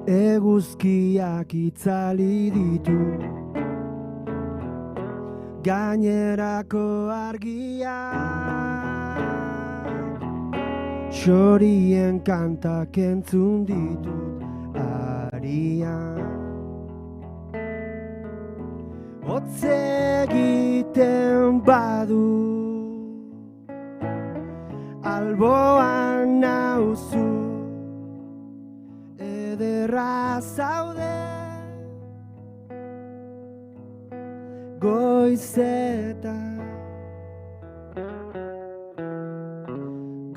Eguzkiak itzali ditu gainerako argiak, xorien kantak entzun ditut arian. Hotz egiten badu alboan nauzu, ederra zaude goizetan,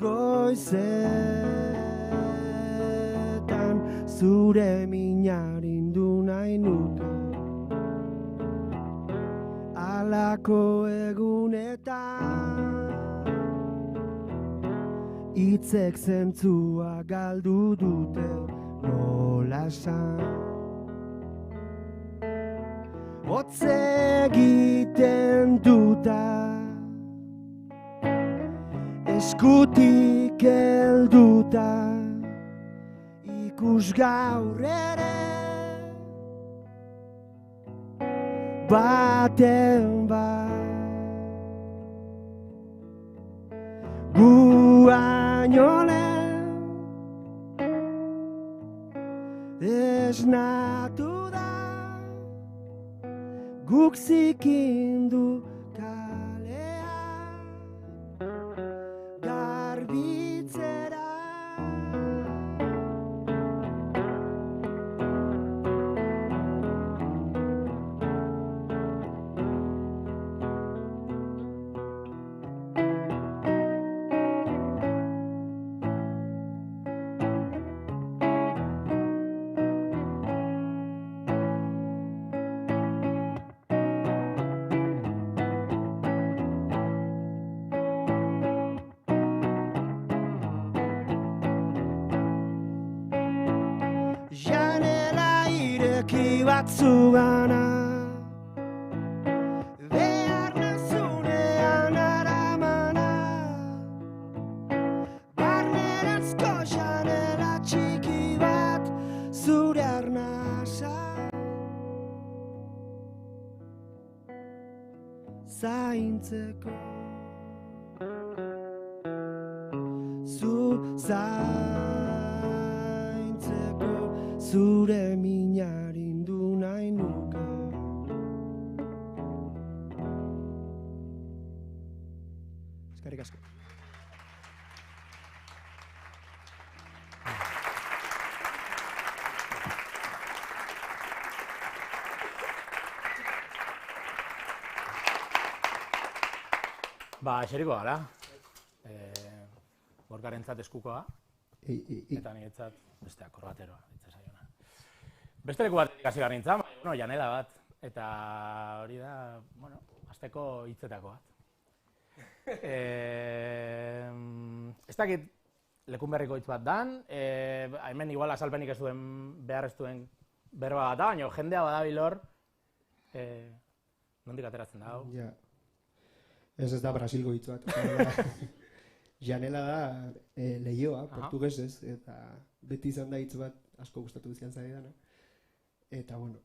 goizetan zure minarindu nahi nuke. Alako egunetan hitzek zentzua galdu dute nola esan. Hotz egiten duta eskutik helduta ikus gaur ere baten bat gu baino lehen esnatu da guk zikindu kalea garbitzera. Janela ireki batzugana behar nazunean aramana, barneranzko janela txiki bat zure arnasa zaintzeko, zu zaintzeko zure minarindu nahi nuke. Eskerrik asko. Ba, eseriko gara. Gorkarentzat eskukoa, eta niretzat beste akorbateroa. Beste leku bat ikasi behar nintzen, bueno, janela bat, eta hori da, bueno, azteko hitzetako bat. Ez dakit lekun berriko hitz bat dan, hemen igual azalpenik ez duen behar ez duen berba bat da, baina jendea badabilor, nondik ateratzen da, hau? Ja. Ez da Brasilgo hitz bat. Janela da lehioa, portugesez, eta beti izan da hitz bat asko gustatu izan zaidana. Eta, bueno,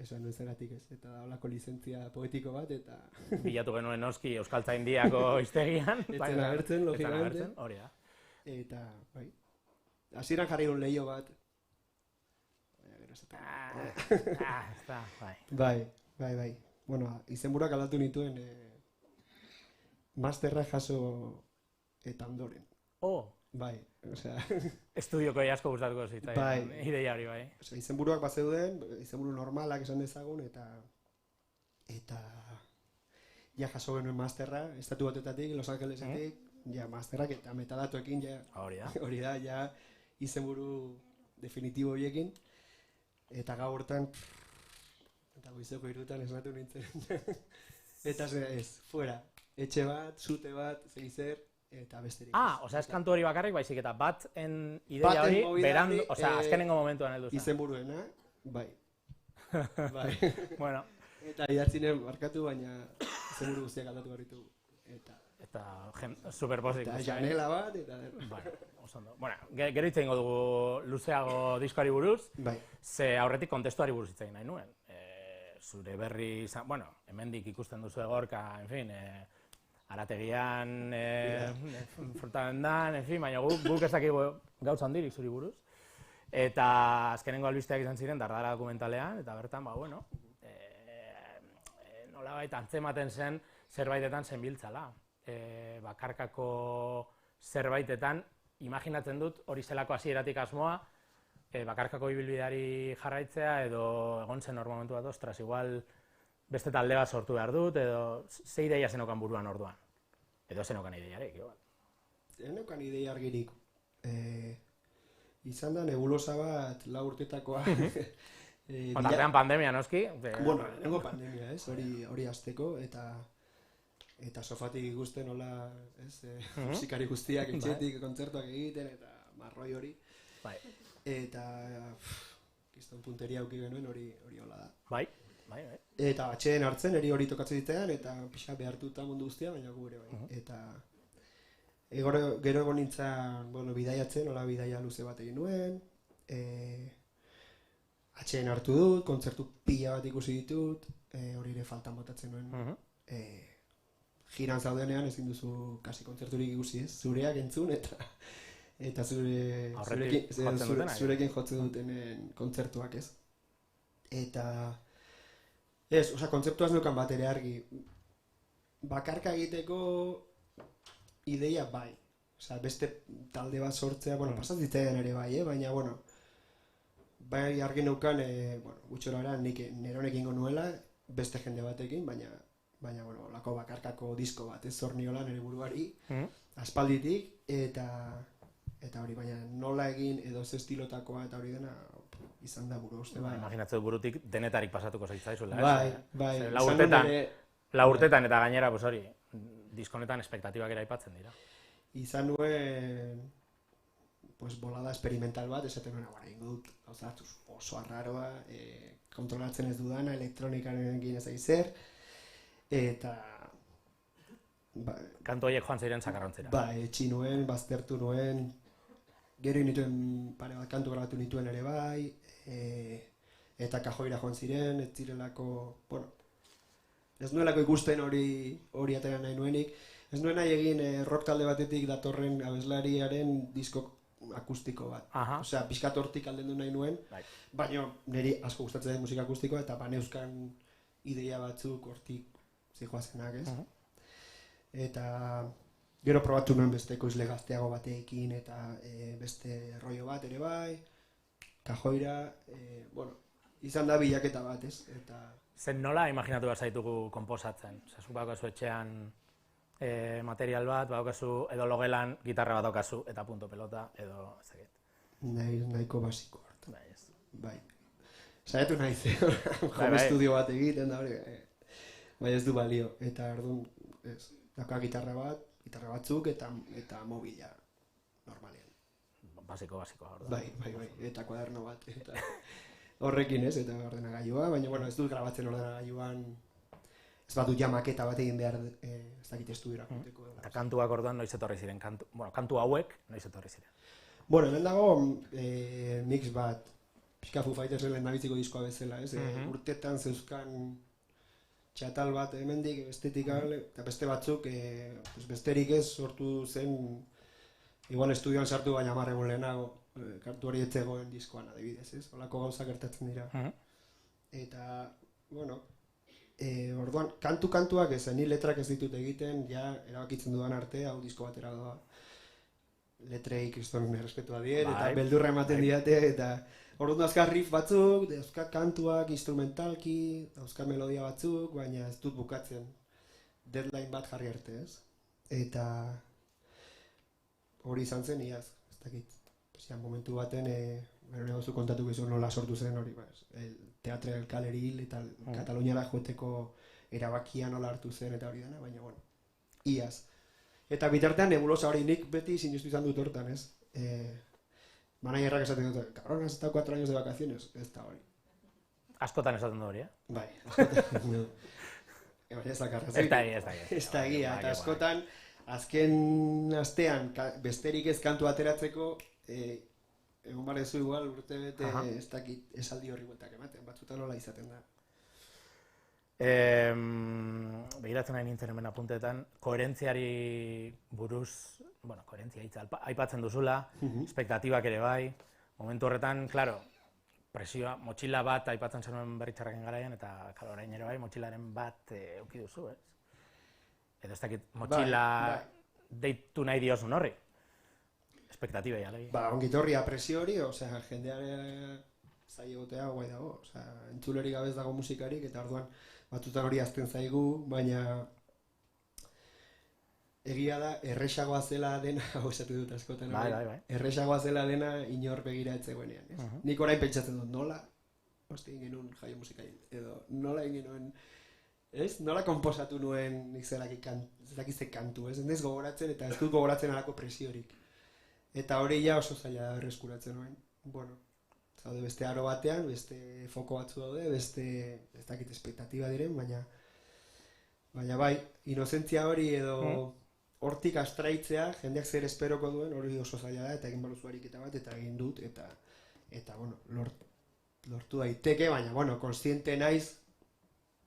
esan nuen zergatik ez, eta da holako lizentzia poetiko bat, eta... Bilatu genuen noski Euskaltzaindiako hiztegian. Etzen agertzen, logikamente. Hori da. Eta, bai, hasieran jarri un lehio bat. Bai. Bueno, izenburuak aldatu nituen masterra jaso eta ondoren. Bai, osea... Estudioko asko gustatuko zitzaidan, ideia hori bai. Osea, izenburuak bazeuden, izenburu normalak esan dezagun, eta ja jaso genuen masterra, Estatu Batuetatik, Los Angelesetik, ja masterrak eta metadatuekin, ja hori da, ja izenburu definitibo horiekin, eta gau hortan, eta goizeko irutan esnatu nintzen. Eta ez, fuera, etxe bat, zute bat, zeizer, eta besterik. Osea, ez kantu hori bakarrik, baizik eta baten ideia hori, berandu, osea, azkenengo momentuan heldu zen. Izenburuena, bai. Bueno. Eta idatzinen markatu, baina izenburu guztiak aldatu garritu. Eta eta superpozik. Eta janela bat, eta... Bueno, oso ondo. Bueno, gero hitz egingo dugu luzeago diskoari buruz, ze aurretik kontestuari buruz hitz egin nahi nuen. Zure berri, bueno, hemendik ikusten duzu egorka, en fin, arategian, frutaben dan, en fin, baina guk ez dakigu gautza handirik zuri buruz. Eta azkenengo albisteak izan ziren Dardara dokumentalean, eta bertan, bueno, nolabait antzematen zen zerbaitetan zenbiltzala. Bakarkako zerbaitetan, imaginatzen dut hori zelako hasieratik asmoa, bakarkako ibilbideari jarraitzea, edo egon zen hor momentu bat, ostras, igual beste talde bat sortu behar dut, edo ze ideia zenokan buruan orduan? Edo zenokan ideiarek, igual? Zenokan ideia argirik. Izan da nebulosa bat 4 urtetakoa. Ondartean pandemia, noski? Bueno, nengo pandemia, ez? Hori hasteko, eta sofatik ikusten nola, ez? Musikari guztiak etxetik kontzertuak egiten, eta marroi hori. Eta, kiston punteria auki genuen hori hola da. Bai. Eta atxeen hartzen, hori tokatzen ditean, eta pixa behartuta mundu guztia, baina gu ere bai. Eta gero egon nintzen, bidaiatzen, hola bidaia luze bat egin nuen, atxeen hartu dut, kontzertu pila bat ikusi ditut, hori ere faltan botatzen nuen. Jiran zaudenean ezin duzu kasi kontzerturik ikusi ez, zureak entzun eta zurekin jotzen dutenen kontzertuak ez. Eta kontzeptuaz neukan bat ere argi. Bakarka egiteko ideia bai. Beste talde bat sortzea, pasatzen ere bai, baina, bai argi neukan, gutxorara nik neronekin nuela, beste jende batekin, baina, lako bakarkako disko bat, ez zor niola nire buruari, aspalditik, eta hori, baina nola egin edo ze estilotakoa eta hori dena, izan da buru uste. Imaginatzen burutik denetarik pasatuko zaitzaizula. Bai. La urtetan eta gainera, hori, diskonetan espektatibak ere aipatzen dira. Izan nuen, bolada experimental bat, esaten nuen, ingo dut, oso arraroa, kontrolatzen ez dudana, elektronikaren egin ez zer, eta... Kantu horiek joan ziren sakarrontzera. Etxi nuen, baztertu nuen, gero nituen pare bat kantu grabatu nituen ere bai, eta kajoira joan ziren, ez zirelako, ez nuelako ikusten hori atera nahi nuenik, ez nuen nahi egin rock talde batetik datorren abeslariaren disko akustiko bat. Osea, pixkat hortik aldendu nahi nuen, baina niri asko gustatzen den musika akustikoa, eta baneuzkan ideia batzuk hortik zijoazenak, ez? Eta gero probatu nuen beste ekoizle gazteago batekin eta beste rollo bat ere bai, kajoira, izan da bilaketa bat, ez? Zen nola imaginatu behar zaitugu konposatzen? Zazuk baukazu etxean material bat, baukazu edo logelan gitarra bat daukazu eta punto pelota edo ezaget. Nahiko basiko hartu. Bai. Saiatu nahi zen, home estudio bat egiten da hori, bai ez du balio, eta orduan, dauka gitarra batzuk eta mobila, normalean. Basiko. Bai, eta kuaderno bat, eta horrekin ez, eta ordenagailua, baina ez dut grabatzen ordenagailuan, ez bat dut ja maketa bat egin behar, ez dakit estudiora joateko. Eta kantuak orduan noiz etorri ziren, kantu hauek noiz etorri ziren? Hemen dago mix bat, pixka Foo Fightersen lehendabiziko diskoa bezala, ez? Urtetan zeuzkan txatal bat hemendik, estetikal, eta beste batzuk, besterik ez sortu zen, igual estudioan sartu baina 10 egun lehenago, kantu hori etzegoen diskoan adibidez, ez? Holako gauzak gertatzen dira. Eta, orduan, kantuak ez, ni letrak ez ditut egiten, ja erabakitzen dudan arte, hau disko batera doa. Letrei kriston errespetua diet, eta beldurra ematen diate, eta orduan dauzka riff batzuk, dauzka kantuak instrumentalki, dauzka melodia batzuk, baina ez dut bukatzen. Deadline bat jarri arte, ez? Eta hori izan zen, iaz, ez dakit. Momentu baten, bero negozu kontatuko izan nola sortu zen hori, Teatre del Kaleril eta Kataluniara joeteko erabakia nola hartu zen eta hori dena, baina, iaz. Eta bitartean nebulosa hori nik beti sinestu izan dut hortan, ez? Managerrak esaten dut, cabrón, has estado 4 años de vacaciones, ez da hori. Askotan esaten du hori, Bai, askotan. Ez da egia, eta askotan azken astean besterik ez kantu ateratzeko, egon barezu igual urte bete ez dakit esaldi horri bueltak ematen, batzutan nola izaten da. Begiratzen nahi nintzen hemen apunteetan, koherentziari buruz, koherentzia hitza aipatzen duzula, espektatibak ere bai, momentu horretan, klaro, presioa, motxila bat aipatzen zenuen berritxarraken garaian, eta orain ere bai, motxilaren bat euki duzu, ez? Edo ez dakit, motxila deitu nahi diozun horri. Espektatibei, alegi. Ongitorria presio hori, osea, jendeare zai egotea guai dago, osea, entzulerik gabez dago musikarik, eta orduan batzutan hori azten zaigu, baina egia da, erresagoa zela dena, hau esatu dut askotan, erresagoa zela dena inor begira etzegoenean, ez? Nik orain pentsatzen dut, nola, egin genuen jaio musikain, edo nola egin genuen, ez? Nola konposatu nuen nik zelakizte kantu, ez? Ez gogoratzen, eta ez dut gogoratzen alako presiorik. Eta hori ja oso zaila erreskuratzen nuen. Bueno, zaude beste aro batean, beste foko batzu daude, beste ez dakit espektatiba diren, baina bai, inozentzia hori edo hortik astraitzea, jendeak zer esperoko duen, hori oso zaila da, eta egin baluzu ariketa bat, eta egin dut, eta bueno, lortu daiteke, baina, bueno, konstiente naiz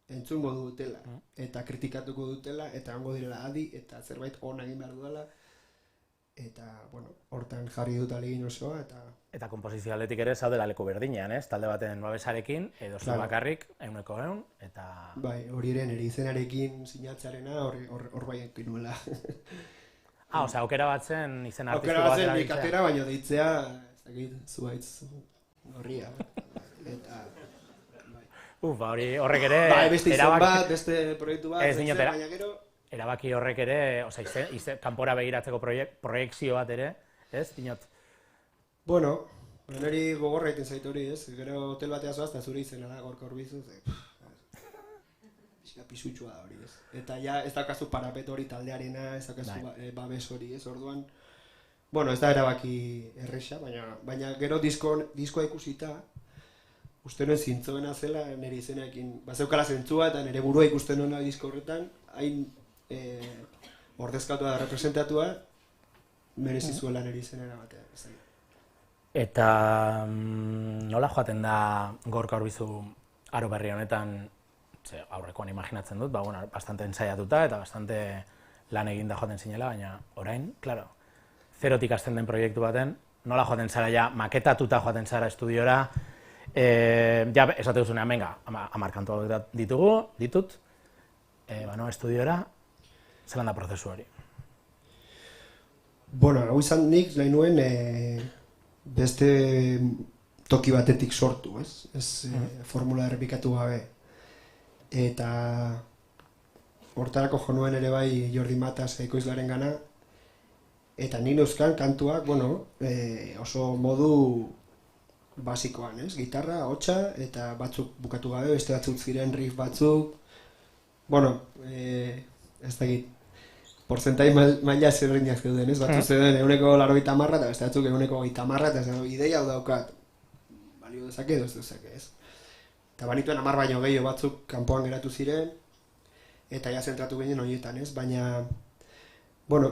entzungo dutela, eta kritikatuko dutela, eta hango direla adi, eta zerbait ona egin behar dudala, eta, bueno, hortan jarri dut alegin osoa, Eta konposizio aldetik ere zaudela leku berdinean, ez? Talde baten babesarekin, edo zu bakarrik, 100%, eta... Bai, hori ere, nire izenarekin sinatzearena, hor bai ekin nuela. Osea, aukera batzen izen artistiko batera deitzea. Aukera batzen ikatera, baina deitzea, ez dakit, zuaitz gorria, eta... Hori horrek ere... Bai, beste izen bat, beste proiektu bat, baina gero... Erabaki horrek ere, kanpora begiratzeko proiekzio bat ere, ez, dinot? Bueno, niri gogorra egiten zaitu hori, ez? Gero hotel batea zoaz, eta zure izena da, Gorka Urbizu, pisutxua da hori, ez? Eta ja, ez daukazu parapet hori taldearena, ez daukazu babes hori, ez? Orduan, bueno, ez da erabaki erresa, baina gero diskoa ikusita, uste nuen zintzoena zela nire izenekin, bazeukala zentzua eta nire burua ikusten nuena disko horretan, hain ordezkatua da representatua, merezi zuela nire izenera batea. Eta nola joaten da Gorka Urbizu aro berri honetan, aurrekoan imaginatzen dut, bastante ensaiatuta eta bastante lan eginda joaten zinela, baina orain, klaro, zerotik hasten den proiektu baten, nola joaten zara ja, maketatuta joaten zara estudiora, ja, esate duzunean, venga, 10 kantu ditut, estudiora, zelan da prozesu hori? Bueno, hau izan nik nahi nuen beste toki batetik sortu, ez formula errepikatu gabe. Eta hortarako jo nuen ere bai Jordi Matas ekoizlaren gana, eta nik neuzkan kantuak, oso modu basikoan, ez? Gitarra, hotsa, eta batzuk bukatu gabe, beste batzuk ziren riff batzuk, ez dakit, porzentai maila zerriñak zeuden, ez? Batzuk zeuden 90% eta beste batzuk 90% eta ideia hau daukat. Balio dezake edo ez dezake, ez? Eta banituen 10 baino gehiago batzuk kanpoan geratu ziren, eta ja zentratu ginen horietan, ez? Baina,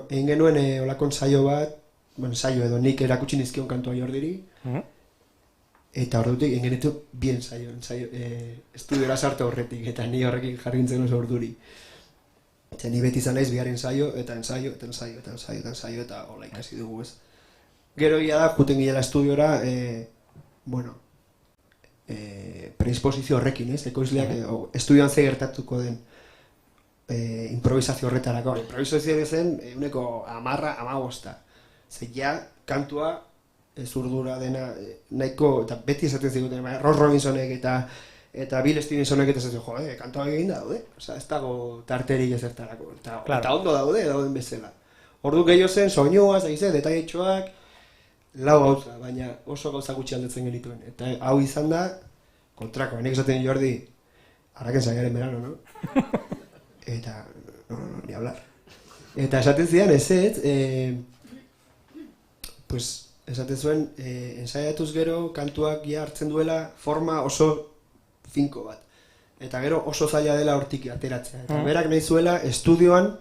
egin genuen olako ensaio bat, ensaio edo nik erakutsi nizkion kantua Jordiri, eta ordutik egin genitu bi ensaio, estudiora sartu horretik, eta ni horrekin jarri nintzen oso orduri. Eta ni beti izan naiz bihar ensaio, eta ensaio, eta hola ikasi dugu, ez. Gero egia da, juten gila estudiora, predisposizio horrekin, ez, ekoizleak, estudioan ze gertatuko den improvisazio horretarako. Improvisazio zen, 10% ze ja, kantua, zurdura dena, nahiko, eta beti esaten ziguten, Ross Robinsonek eta Bill Stevensonek eta esaten, kantua egin daude, ez dago tarterik ezertarako, eta ondo dauden bezala. Ordu gehiago zen, soinua, detailetxoak, 4 gauza, baina oso gauza gutxi aldetzen genituen. Eta hau izan da, kontrako, nik esaten Jordi, harraken zainaren berano, no? Eta, ni hablar. Eta esaten zidan, pues, esaten zuen, ensaiatuz gero kantuak hartzen duela forma oso finko bat. Eta gero oso zaila dela hortik ateratzea. Eta berak nahi zuela estudioan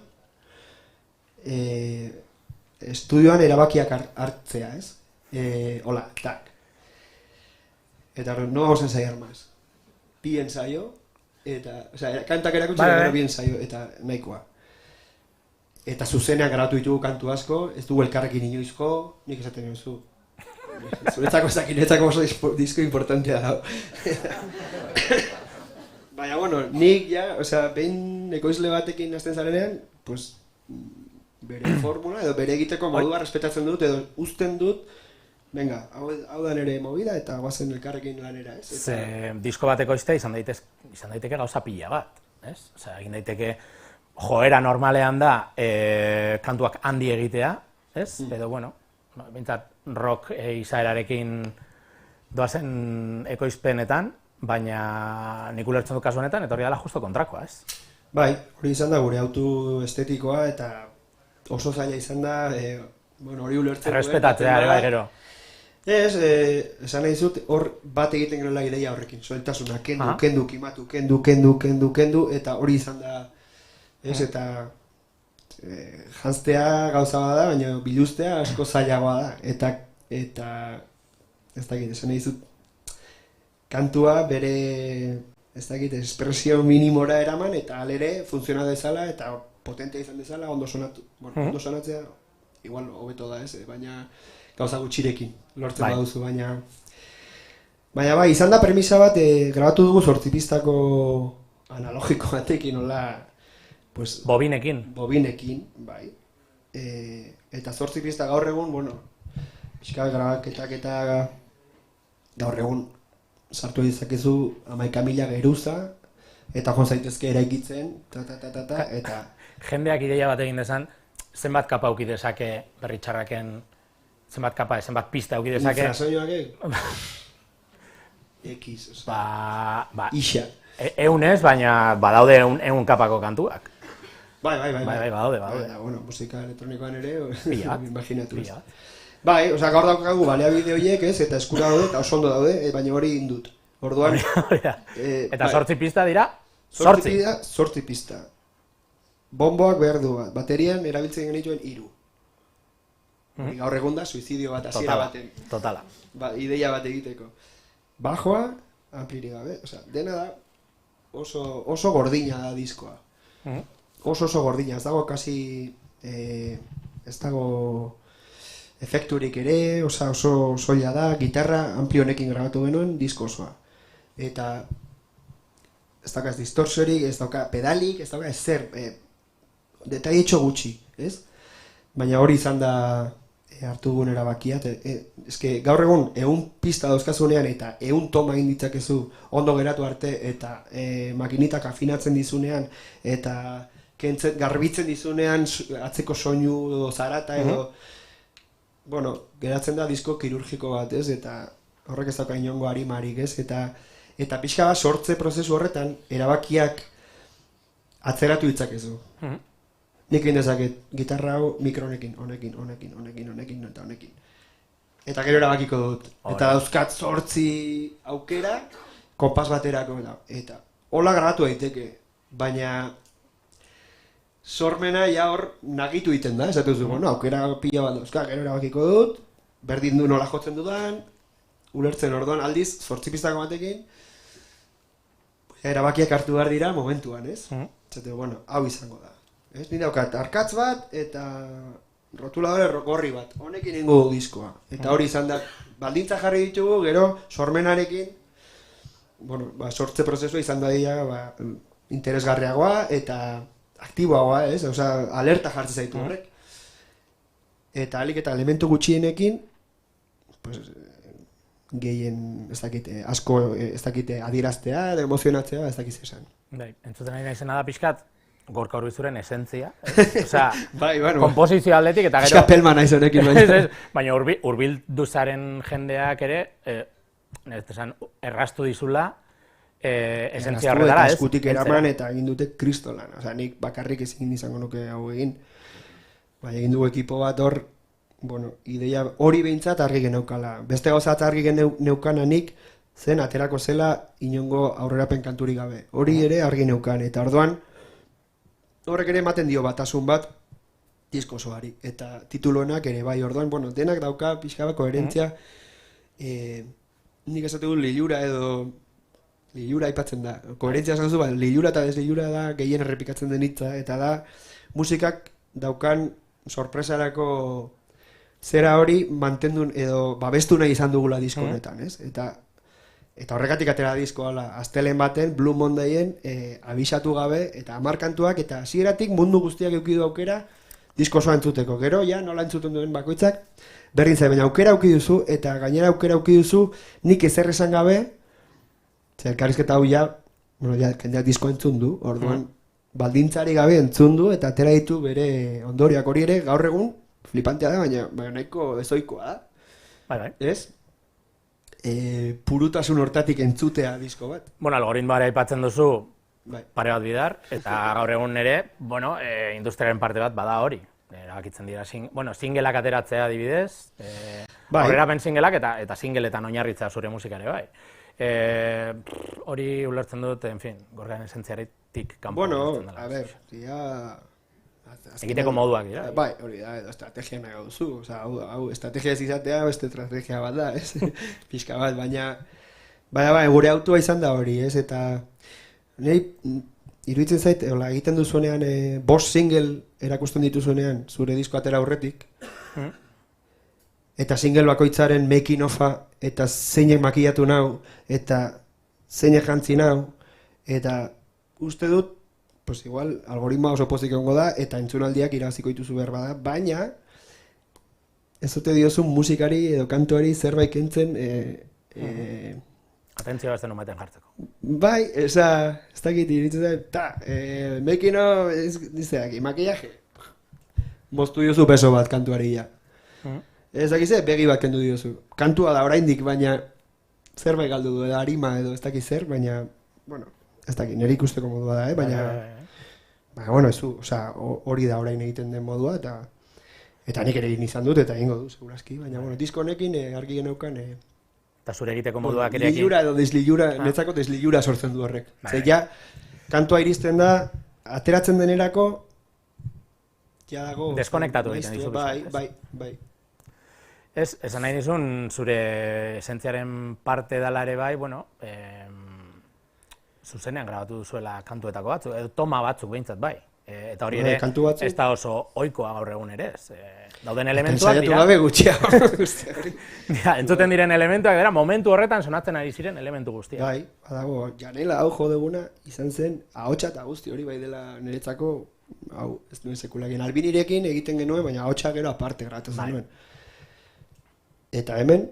estudioan erabakiak hartzea, ez? Hola, tak. Eta no vamos a ensayar más. Bi ensaio, eta, osea, kantak erakutsi, gero bi ensaio, eta nahikoa. Eta zuzenean garatu ditugu kantu asko, ez dugu elkarrekin inoizko, nik esaten duzu. Zuretzako ezakinetzako oso disko importantea dago. Baina, bueno, nik ja, osea, behin ekoizle batekin hasten zarenean, pues, bere formula edo bere egiteko modua respetatzen dut edo uzten dut, venga, hau da nere movida eta guazen elkarrekin lanera, ez? Ze disko bateko iztea izan daiteke gauza pila bat, ez? Osea, egin daiteke joera normalean da kantuak handi egitea, ez? Edo, bueno, bintzat rock izaerarekin doazen ekoizpenetan, baina nik ulertzen du kasu honetan, etorri dela justo kontrakoa, ez? Bai, hori izan da gure autu estetikoa eta oso zaila izan da, bueno, hori ulertzen duen. Errespetatzea, ere bai, gero. Ez, esan nahi zut, hor bat egiten genuela ideia horrekin, soeltasuna, kendu, kimatu, kendu, eta hori izan da, ez, eta janztea gauza bada, baina biluztea asko zailagoa da, eta ez dakit, esan nahi zut, kantua bere, ez dakit, espresio minimora eraman, eta alere funtziona dezala, eta potentea izan dezala, ondo sonatzea, igual hobeto da ez, baina gauza gutxirekin lortzen baduzu, baina bai, izan da premisa bat, grabatu dugu 8 pistako analogiko batekin, hola, pues... Bobinekin, bai. Eta 8 pista gaur egun, bueno, pixka grabaketak eta gaur egun sartu dizakezu 11.000 geruza, eta joan zaitezke eraikitzen, eta... Jendeak ideia bat egin dezan, zenbat kapa auki dezake berritxarraken, zenbat pista auki dezake... Infrasoioak X, oza... Ixa. Eun ez, baina badaude eun kapako kantuak. Bai, badaude. Bueno, musika elektronikoan ere, imaginatuz. Bai, oza, gaur daukagu baliabide horiek ez, eta eskura daude, eta oso ondo daude, baina hori indut. Orduan... Eta 8 pista dira? 8 pista. Bomboak behar du bat, baterian erabiltzen genituen 3. Gaur egun da, suizidio bat, hasiera baten. Totala. Ideia bat egiteko. Bajoa, ampliri gabe, osea, dena da oso gordina da diskoa. Oso gordina, ez dago kasi, ez dago efekturik ere, oso soila da, gitarra ampli honekin grabatu genuen disko osoa. Eta ez dauka distorsiorik, ez dauka pedalik, ez dauka ezer, detailitxo gutxi, ez? Baina hori izan da hartu dugun erabakia, eske gaur egun 100 pista dauzkazunean eta 100 toma egin ditzakezu ondo geratu arte eta makinitak afinatzen dizunean eta garbitzen dizunean atzeko soinu zarata edo bueno, geratzen da disko kirurgiko bat, ez? Eta horrek ez dauka inongo arimarik, ez? Eta pixka bat sortze prozesu horretan erabakiak atzeratu ditzakezu. Nik egin dezaket gitarra hau mikronekin, honekin, eta honekin. Eta gero erabakiko dut. Eta dauzkat 8 aukera, konpas baterako. Eta hola grabatu daiteke, baina sormena ja hor nagitu egiten da, esatu duzu, bueno, aukera pila bat dauzka, gero erabakiko dut, berdin du nola jotzen dudan, ulertzen orduan aldiz, 8 pistako batekin, erabakiak hartu behar dira momentuan, ez? Esatu, bueno, hau izango da. Ez, nire daukat, arkatz bat eta rotuladore gorri bat, honekin ingo diskoa. Eta hori izan da, baldintza jarri ditugu, gero sormenarekin, bueno, sortze prozesua izan da dira, interesgarriagoa eta aktiboagoa, ez? Osea, alerta jartzen zaitu horrek. Eta alik eta elementu gutxienekin, pues, gehien, ez dakite, asko, ez dakite, adieraztea, emozionatzea, ez dakit esan. Bai, entzuten ari naizena da pixkat, Gorka Urbizuren esentzia, osea, komposizio aldetik eta gero... Eskapelma naiz honekin baina. Baina urbilduzaren jendeak ere, erraztu dizula esentzia horretara, ez? Eta eskutik eraman eta egin dute kristolan, osea, nik bakarrik ezin izango nuke hau egin. Baina egin dugu ekipo bat hor, bueno, ideia hori behintzat argi geneukala. Beste gauzat argi geneukana nik, zen aterako zela inongo aurrerapen kanturik gabe. Hori ere argi neukan, eta orduan, horrek ere ematen dio batasun bat, disko osoari, eta tituloenak ere bai, orduan, bueno, denak dauka pixka bat koherentzia, nik esatu du lilura edo, lilura aipatzen da, koherentzia esan zu, lilura eta deslilura da gehien errepikatzen den hitza, eta da musikak daukan sorpresarako zera hori mantendun edo babestu nahi izan dugula disko honetan, ez? Eta horregatik atera disko, astelen baten, Blue Mondayen, abisatu gabe, eta 10 kantuak, eta hasieratik mundu guztiak eukidu aukera, disko osoa entzuteko. Gero, ja, nola entzuten duen bakoitzak, berdin zai, baina aukera auki duzu, eta gainera aukera auki duzu, nik ezer esan gabe, elkarrizketa hau ja, bueno, ja, kendeak disko entzun du, orduan, baldintzari gabe entzun du, eta atera ditu bere ondoriak hori ere, gaur egun, flipantea da, baina nahiko ezoikoa da. Bai. Ez? Purutasun hortatik entzutea disko bat. Bueno, algoritmoa aipatzen duzu bai. Pare bat bidar, eta gaur egun ere, bueno, industriaren parte bat bada hori. Erabakitzen dira, singelak ateratzea adibidez, horrerapen singelak eta singeletan oinarritzea zure musikare bai. Hori ulertzen dut, en fin, gorgaren esentziaretik kanpo. Bueno, a ver, ya... Egiteko moduak dira. Bai, hori da, edo estrategia nahi duzu. Osa, hau estrategia ez izatea, beste estrategia bat da, ez? Pixka bat, baina gure autua izan da hori, ez? Eta nahi, iruditzen zait, egiten duzuenean, 5 single erakusten dituzuenean, zure disko atera aurretik, eta single bakoitzaren making of-a, eta zeinek makillatu nau, eta zeinek jantzi nau, eta uste dut, pues igual, algoritmoa oso pozik egongo da, eta entzunaldiak irabaziko dituzu behar bada, baina, ez dute diozu musikari edo kantuari zerbait kentzen, Atentzioa ez den umaten jartzeko. Bai, ez dakit iritzen da, making of, dizeak, makillaje, moztu diozu beso bat kantuari ja. Ez dakize, begi bat kendu diozu. Kantua da oraindik, baina zerbait galdu du, arima edo ez dakiz zer, baina, bueno, ez dakit, nire ikusteko modua da, baina, bueno, hori da orain egiten den modua, eta nik ere egin izan dut, eta egingo du, segurazki, baina, bueno, disko honekin argi geneukan, eta zure egiteko moduak ere egin. Lilura edo deslilura, netzako deslilura sortzen du horrek. Zer, ja, kantua iristen da, ateratzen denerako, ja dago... Deskonektatu egiten dizu. Bai. Esan nahi nizun, zure esentziaren parte dela ere bai, bueno, zuzenean grabatu duzuela kantuetako batzuk, edo toma batzuk behintzat bai. Eta hori ere, ez da oso ohikoa gaur egun ere ez. Dauden elementuak dira... Ensaiatu gabe gutxiago. Entzuten diren elementuak dira, momentu horretan sonatzen ari ziren elementu guztiak. Bai, badago, janela hau jodeguna izan zen, ahotsa eta guzti hori bai dela niretzako, hau, ez duen sekulagien. Albinirekin egiten genuen, baina ahotsa gero aparte grabatu zenuen. Eta hemen,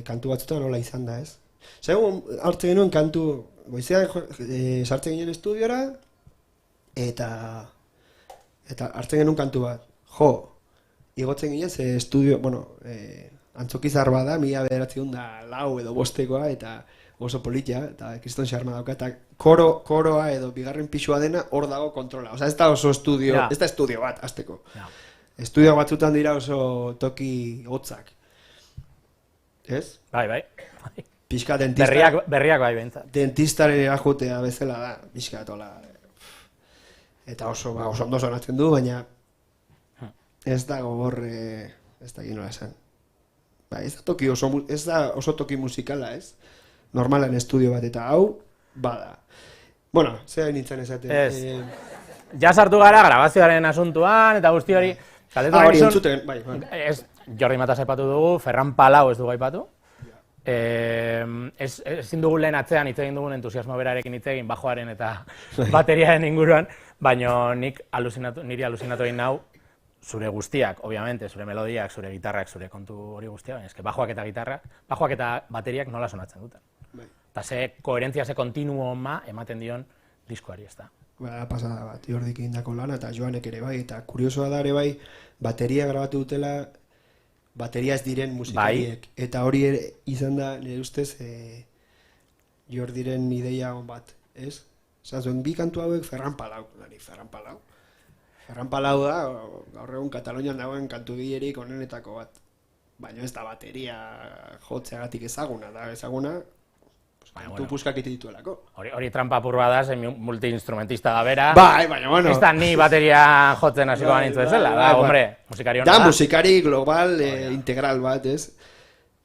kantu batzutan nola izan da ez. Segun, hartzen genuen kantu, goizean sartzen ginen estudiora, eta hartzen genuen kantu bat. Igotzen ginen, ze estudio, bueno, antzokizar bada, 1904 edo 5 eta oso politia, eta kriston xarma dauka, eta koroa edo bigarren pisua dena hor dago kontrola. Osa, ez da oso estudio, ez da estudio bat, azteko. Estudio batzutan dira oso toki hotzak. Ez? Bai. Pixka dentista... Berriak bai behintzat. Dentistaren erajutea bezala da, pixka tola. Eta oso ondo sonatzen du, baina ez da gogor, ez da ginola esan. Ez da oso toki musikala, ez? Normalan estudio bat, eta hau, bada. Bueno, zer nintzen esaten. Ez. Ja sartu gara grabazioaren asuntuan, eta guzti hori... Hori entzuten, bai. Jordi Matas aipatu dugu, Ferran Palau ez dugu aipatu. Ezin dugu lehen atzean hitz egin dugun entusiasmo berarekin hitz egin bajoaren eta bateriaren inguruan, baina niri aluzinatu egin nau zure guztiak, obviamente, zure melodiak, zure gitarrak, zure kontu hori guztiak, baina bajoak eta bateriak nola sonatzen duten. Eta ze koherentzia, ze kontinuoma ematen dion diskoari ez da. Pasada bat, Jordik indako lana eta Joanek ere bai, eta kuriosoa da ere bai, bateria grabatu dutela, bateria ez diren musikariek. Eta hori izan da, nire ustez, Jordiren ideia on bat, ez? Zuen, bi kantu hauek Ferran Palau. Ferran Palau da, gaur egun Katalonian dagoen kantu gilerik onenetako bat. Baina ez da bateria jotzeagatik ezaguna, da ezaguna kantu puskak ite dituelako. Hori trampa purba da, zen multi-instrumentista da bera. Bai, baina, bueno. Ez da ni bateria jotzen hasiko banintzu ezela, da, hombre, musikari hona da. Da, musikari global, integral bat, ez?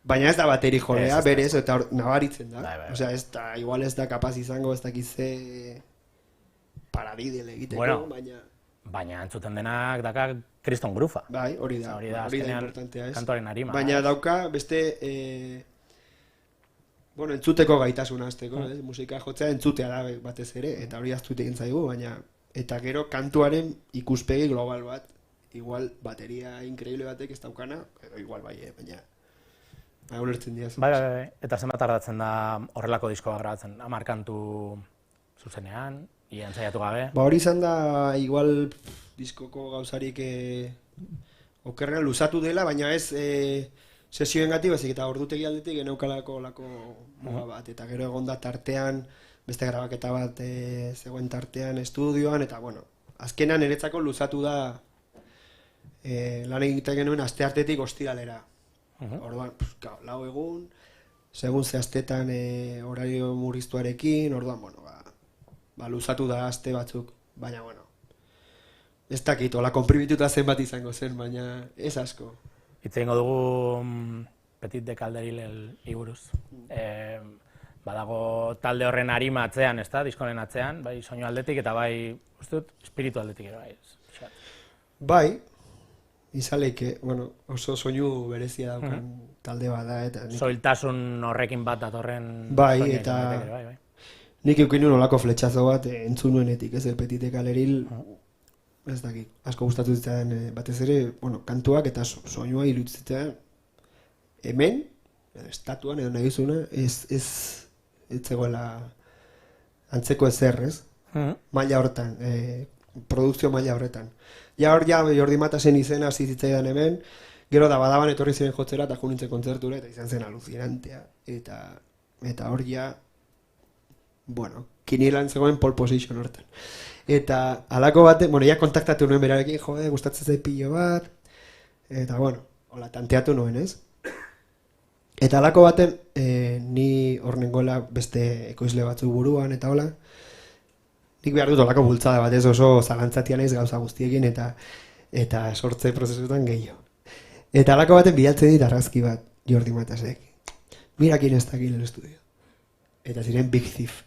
Baina ez da bateri jolea, berez, eta nabaritzen da. Osea, ez da, igual ez da kapaz izango, ez dakize paradidele egiteko, baina... Baina entzuten denak daka kriston grufa. Bai, hori da importantea, ez? Kantuaren arima. Baina dauka, beste, entzuteko gaitasuna azteko, musika jotzea entzutea da batez ere, eta hori aztut egin zaigu, baina, eta gero kantuaren ikuspegi global bat, igual bateria increíble batek ez daukana, edo igual bai, baina, ulertzen diaz. Bai, eta zenbat tardatzen da horrelako diskoa grabatzen, 10 kantu zuzenean, ensaiatu gabe? Hori izan da, igual, diskoko gauzarik okerrean luzatu dela, baina ez sesioen gati, bezik eta ordutegi aldetik geneukalako muga bat, eta gero egon da tartean, beste grabaketa bat zegoen tartean estudioan, eta bueno, azkenan niretzako luzatu da lan egiten genuen asteartetik ostiralera. Orduan, 4 egun, segun ze astetan horario murriztuarekin, orduan, bueno, luzatu da aste batzuk, baina, bueno, ez dakit, hola konprimituta zenbat izango zen, baina ez asko. Hitz egingo dugu Petit de Calderil iburuz. Badago talde horren arima atzean, ez da, diskonen atzean, bai soinu aldetik eta bai, uste dut, espiritu aldetik ere bai. Bai, izaleike, bueno, oso soinu berezia daukan talde bada, eta... Soiltasun horrekin bat datorren... Bai, eta... Nik eukin nuen olako fletxazo bat entzun nuenetik, ez, Petit de Calderil, ez dakit, asko gustatu zitzaidan batez ere, bueno, kantuak eta soinua iruditzen hemen, estatuan edo nahi duzuna, ez zegoela antzeko ezer, ez? Maila horretan, produkzio maila horretan. Ja hor, Jordi Matasen izena hasi zitzaidan hemen, gero da badaban etorri ziren jotzera eta junintzen kontzertura, eta izan zen alucinantea, eta hor ja, bueno, kinielan zegoen pole position hortan. Eta alako bate, bueno, ja kontaktatu nuen berarekin, jode, gustatzen zait pilo bat, eta bueno, hola, tanteatu nuen, ez? Eta alako baten, ni hor nengoela beste ekoizle batzuk buruan, eta hola, nik behar dut olako bultzada bat, ez oso zalantzatian ez gauza guztiekin, eta sortze prozesutan gehiago. Eta alako baten bidaltzen dit argazki bat, Jordi Matasek. Mira quién está aquí en el estudio. Eta ziren Big Thief.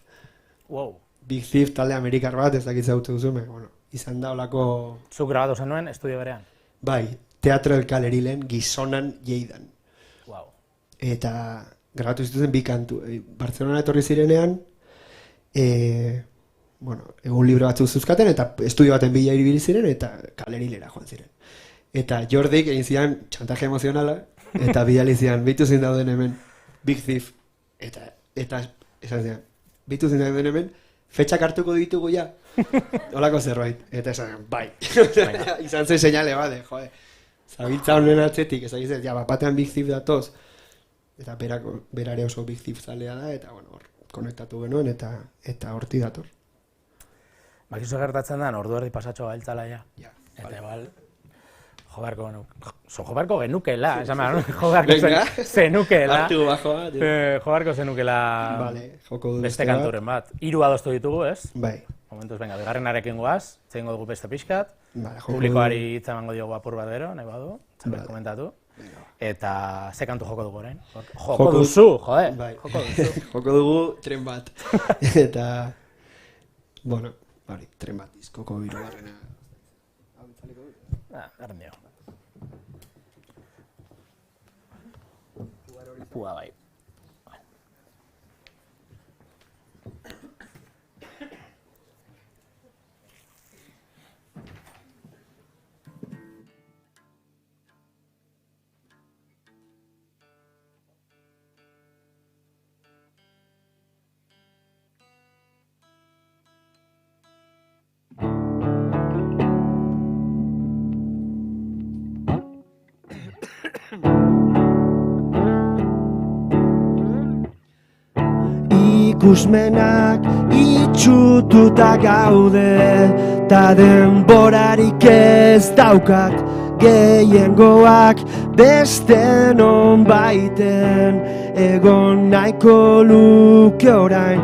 Wow. Big Thief talde amerikar bat, ez dakitza dut duzu, bueno, izan da olako... Zuk grabatu zenuen estudio berean? Bai, Teatro del Calerilen, Gizonan Lleidan. Wow. Eta grabatu zituzen bi kantu. Barcelona etorri zirenean, bueno, egun libro batzuk zuzkaten, eta estudio baten bila iribili ziren, eta Kalerilera joan ziren. Eta Jordik egin zian txantaje emozionala, eta bidali zian, bitu zin dauden hemen, Big Thief, eta esan zian, bitu zin dauden hemen, fetxak hartuko ditugu ja, holako zerbait, eta esan, bai, izan zen seinale bade, jode, zabiltza honen atzetik, esan gizet, ja, batean Big Thief datoz, eta berare oso Big Thief zalea da, eta, bueno, hor, konektatu genuen, eta horti dator. Bakizu gertatzen da, ordu erdi pasatxo gailtzala ja, eta igual, jobarko genukela, esan behar, jobarko zenukela. Artu bajoa. Jobarko zenukela beste kanturen bat. 3 adostu ditugu, ez? Bai. Momentuz, venga, bigarrenarekin goaz, txeingo dugu beste pixkat. Publikoari hitza emango diogu apur bat gero, nahi badu, txapel komentatu. Eta ze kantu joko dugu orain? Joko duzu, jode. Joko duzu. Joko dugu tren bat. Eta, bueno, hori, tren bat, diskoko birugarrena. Garen dio. Pua bai. Ikusmenak itxututa gaude, ta denborarik ez daukat, gehiengoak beste non baiten, egon nahiko luke orain.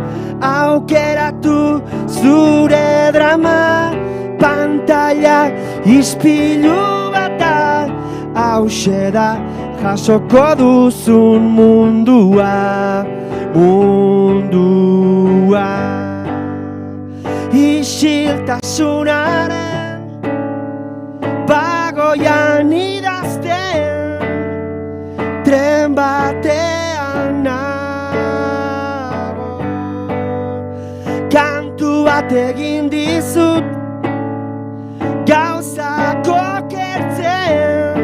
Aukeratu zure drama, pantalla ispilu bata, hauxe da jasoko duzun mundua, mundua. Isiltasunaren pagoian idazten, tren batean nago. Kantu bat egin dizut, gauzak okertzen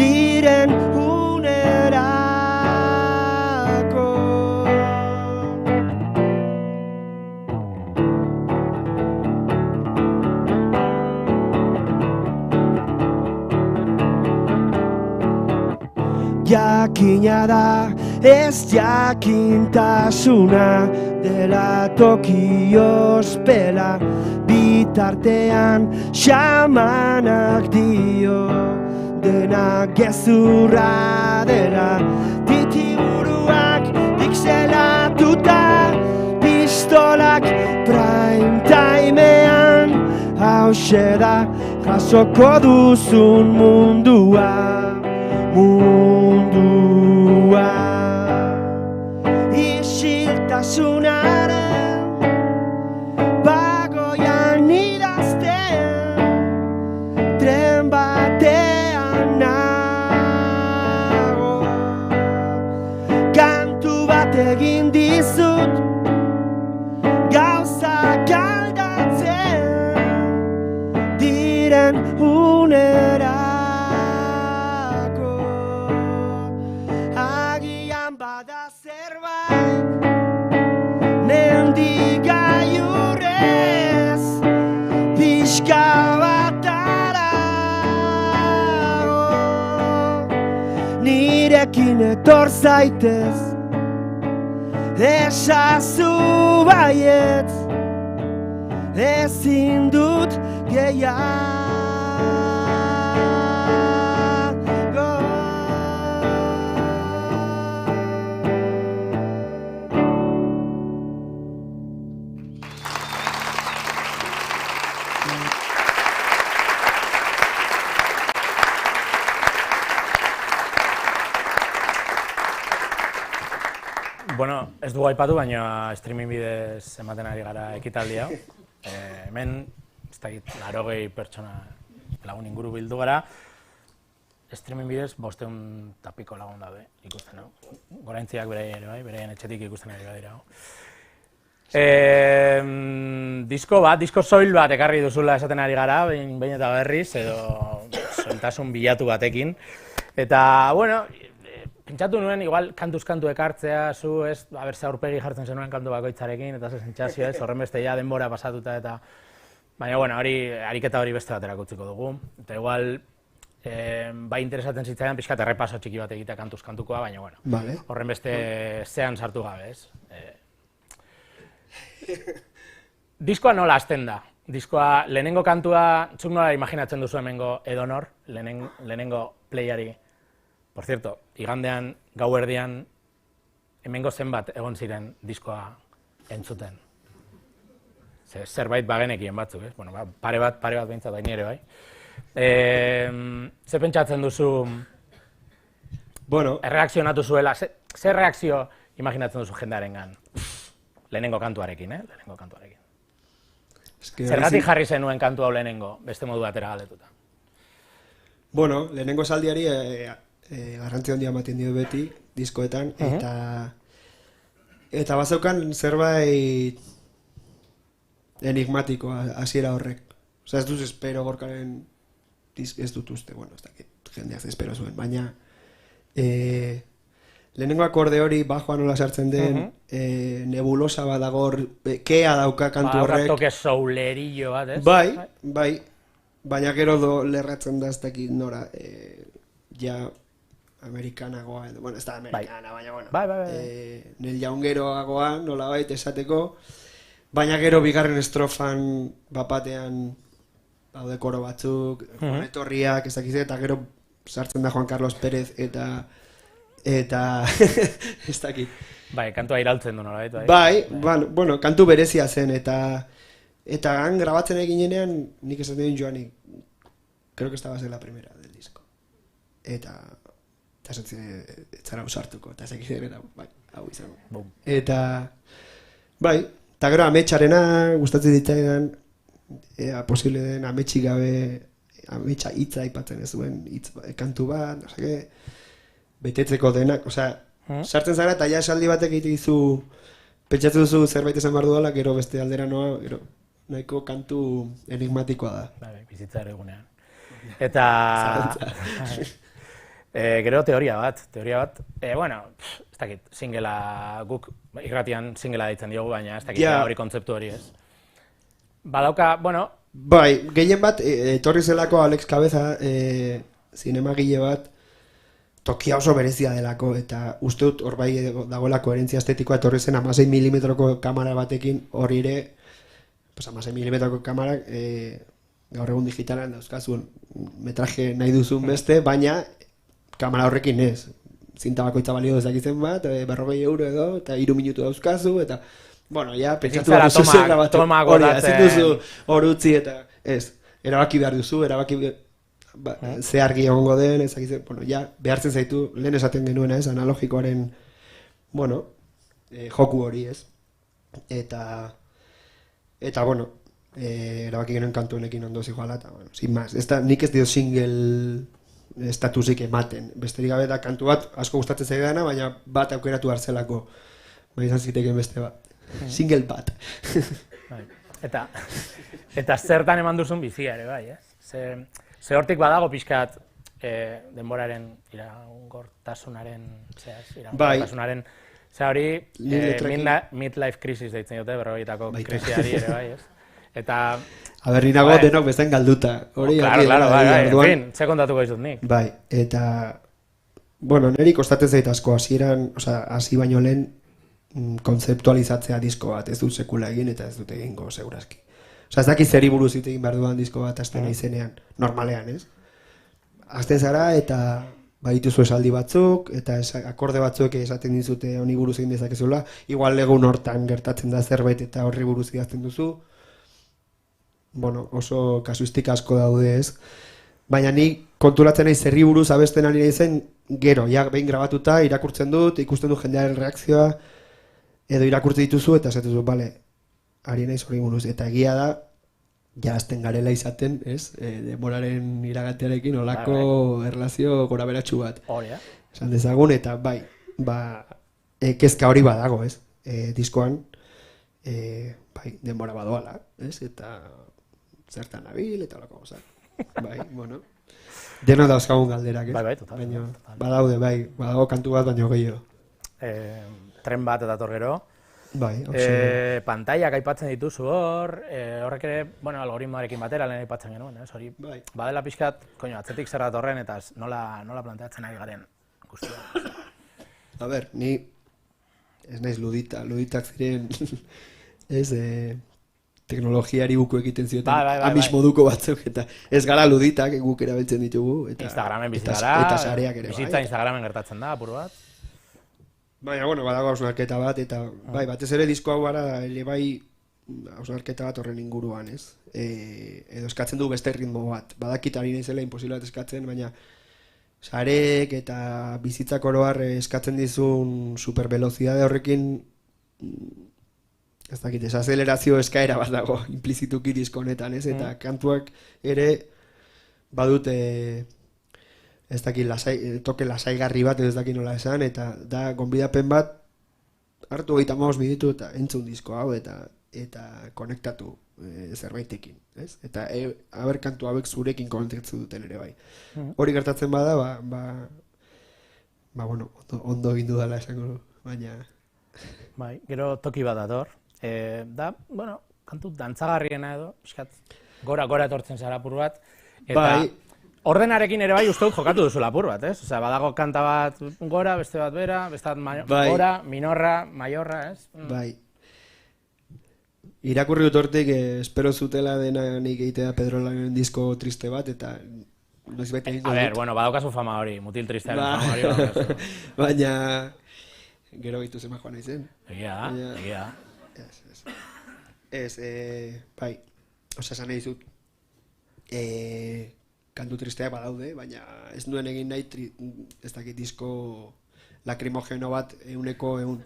diren unerako. Jakina da ez jakintasuna dela toki ospela, bitartean xamanak dio dena gezurra dela. Titiburuak pixelatuta, pistolak prime timean, hauxe da jasoko duzun mundua, mundua. Isiltasunaren pagoian idazten, tren batean nago. Kantu bat egin dizut, gauzak aldatzen diren unerako. Agian bada zerbait mendik gailurrez, pixka bat harago. Nirekin etor zaitez, esazu baietz, ezin dut gehiago. Bueno, ez dugu aipatu, baina streaming bidez ematen ari gara ekitaldi hau. Hemen, ez dakit, 80 pertsona lagun inguru bildu gara. Streaming bidez 500 eta piko lagun daude ikusten hau. Goraintziak beraien ere bai, beraien etxetik ikusten ari badira hau. Disko soil bat ekarri duzula esaten ari gara, behin eta berriz, edo soiltasun bilatu batekin. Eta, bueno, pentsatu nuen, igual, kantuz-kantu ekartzea, zu, ez, ze aurpegi jartzen zenuen kantu bakoitzarekin, eta ze sentsazio, ez, horren beste ja denbora pasatuta, eta... Baina, bueno, ariketa hori beste baterak utziko dugu. Eta igual, bai interesatzen zitzaidan, pixkat errepaso txiki bat egitea kantuz-kantukoa, baina, bueno, horren beste zean sartu gabe, ez. Diskoa nola hasten da? Diskoa, lehenengo kantua, zuk nola imaginatzen duzu hemengo edonor, lehenengo playari. Por cierto, igandean, gauerdian, hemengo zenbat egon ziren diskoa entzuten. Zerbait bagenekien batzuk, ez? Bueno, pare bat behintzat baini ere bai. Ze pentsatzen duzu, erreakzionatu zuela, ze reakzio imaginatzen duzu jendearengan? Lehenengo kantuarekin, lehenengo kantuarekin. Zergatik jarri zenuen kantu hau lehenengo, beste modu batera galdetuta? Bueno, lehenengo esaldiari garrantzi handia ematen dio beti, diskoetan, eta bazeukan zerbait enigmatikoa hasiera horrek. Osa, ez duz espero Gorkaren ez dut uste, bueno, ez dakit jendeak espero zuen, baina lehenengo akorde hori bajoa nola sartzen den, nebulosa bat dagor, kea dauka kantu horrek. Toke soulerillo bat, ez? Bai, baina gero lerratzen da ez dakit nora, ja amerikanagoa edo, bueno, ez da amerikana, baina, bueno, nel jaungeroagoa nola bait esateko, baina gero bigarren estrofan bapatean daude koro batzuk, etorriak, ez dakiz, eta gero sartzen da Juan Carlos Pérez eta eta ez dakit. Bai, kantua iraltzen du nolabait, bai. Bueno, kantu berezia zen, eta han grabatzen eginenean, nik esaten duen Joanik, creo que esta va a ser la primera del disco. Eta etzara usartuko, eta zekizien eta, bai, hau izango. Eta, bai, eta gero ametxarena gustatzen ditzaidan, posible den ametxik gabe, ametxa hitza aipatzen ez duen kantu bat, betetzeko denak, sartzen zara eta ja esaldi batek egite dizu, pentsatzen duzu zerbait esan behar duela, gero beste aldera noa, gero nahiko kantu enigmatikoa da. Bai, bizitza ere egunean. Eta gero teoria bat, bueno, ez dakit, singela, guk irratian singela ditzen diogu, baina ez dakit hori kontzeptu hori ez. Badauka, bueno... Bai, gehien bat, etorri zelako Alex Cabeza, zinemagile bat, tokia oso berezia delako, eta uste dut hor bai dagoela koherentzia estetikoa etorri zen 16 milimetroko kamera batekin, hori ere, 16 milimetroko kamarak, gaur egun digitalan dauzkazun metraje nahi duzun beste, baina kamera horrekin ez. Zinta bakoitza balio dezakitzen bat, 40 euro edo, eta 3 minutu dauzkazu, eta, bueno, ja, pentsatu behar duzu zen grabatu. Hori, ezin duzu hor utzi, eta ez, erabaki behar duzu, ze argi egongo den, ezakitzen, bueno, ja, behartzen zaitu, lehen esaten genuena ez, analogikoaren, bueno, joku hori ez. Eta, bueno, erabaki genuen kantu honekin ondo zijoala, eta, bueno, sin más. Nik ez dio single estatusik ematen. Besterik gabe da kantu bat asko gustatzen zaidana, baina bat aukeratu hartzelako. Bai, izan ziteken beste bat. Single bat. Eta zertan eman duzun bizia ere, bai, ez? Ze hortik badago pixkat denboraren iraungortasunaren, ze hori midlife crisis deitzen dute, berrogeitako krisiari ere, bai, ez? Eta... Ninago denok bezain galduta. Claro, bai, en fin, ze kontatuko izut nik. Bai, eta... Bueno, niri kostatzen zait asko hasieran, hasi baino lehen kontzeptualizatzea disko bat, ez dut sekula egin eta ez dut egingo segurazki. Ez dakit zeri buruz hitz egin behar duan disko bat azten izenean, normalean, ez? Azten zara eta badituzu esaldi batzuk, eta akorde batzuk esaten dizute honi buruz egin dezakezula, igual egun hortan gertatzen da zerbait eta horri buruz idazten duzu. Bueno, oso kasuistika asko daude ez. Baina ni konturatzen nahi zerri buruz abesten ari nahi zen, gero, ja behin grabatuta, irakurtzen dut, ikusten dut jendearen reakzioa, edo irakurtzen dituzu eta esaten dut, bale, ari nahi zori buruz, eta egia da, ja azten garela izaten, ez? Denboraren iragatearekin olako erlazio gora beratxu bat. Esan dezagun, eta bai, kezka hori badago, ez? Diskoan, bai, denbora badoala, ez? Eta zertan nabil, eta olako gozak. Bai, bueno. Deno dauzkagun galderak, ez? Bai, total. Badaude, bai, badago kantu bat, baino gehiago. Tren bat eta torgero. Bai, pantaiak aipatzen dituzu hor, horrek ere, bueno, algoritmoarekin batera lehen aipatzen genuen, ez, hori, badela pixkat, atzetik zer datorren eta nola planteatzen ari garen guztia. A ber, ni ez naiz luditak ziren, ez, teknologiari buku egiten zioten, amis moduko batzuk, eta ez gara luditak guk erabiltzen ditugu, Instagramen bizi gara, eta sareak ere, bizitza Instagramen gertatzen da, apur bat. Baina, bueno, badago hausnarketa bat, eta bai, batez ere disko hau gara, bai, hausnarketa bat horren inguruan, ez? Edo eskatzen du beste ritmo bat. Badakit ari naizela imposible bat eskatzen, baina sarek eta bizitzak oroar eskatzen dizun supervelozidade horrekin, ez dakit, ez azelerazio eskaera bat dago, implizituki disko honetan, ez? Eta kantuak ere badute... ez dakit toke lasaigarri bat, ez dakit nola esan, eta da gonbidapen bat hartu 35 minutu eta entzun disko hau eta konektatu zerbaitekin, ez? Eta aber kantu hauek zurekin konektatzen duten ere bai. Hori gertatzen bada, bueno, ondo egin dudala esango, baina... Bai, gero toki bat dator. Da, bueno, kantu dantzagarriena edo, pixkat, gora etortzen zara apur bat, eta... Ordenarekin ere bai uste dut jokatu duzu lapur bat, ez? Osea, badago kanta bat gora, beste bat bera, beste bat gora, minorra, maiorra, ez? Bai. Irakurri dut hortik, espero zutela dena nik egitea Pedro Lanen disko triste bat, eta noizbait egingo A dut. ver, bueno, badaukazu fama hori, mutil tristearen fama hori. badaukazu. Baina, gero bitu zema joan naizen. Egia da. Ez, bai, osea, esan nahi dizut, kantu tristeak badaude, baina ez nuen egin nahi, ez dakit disko lakrimogeno bat 100%.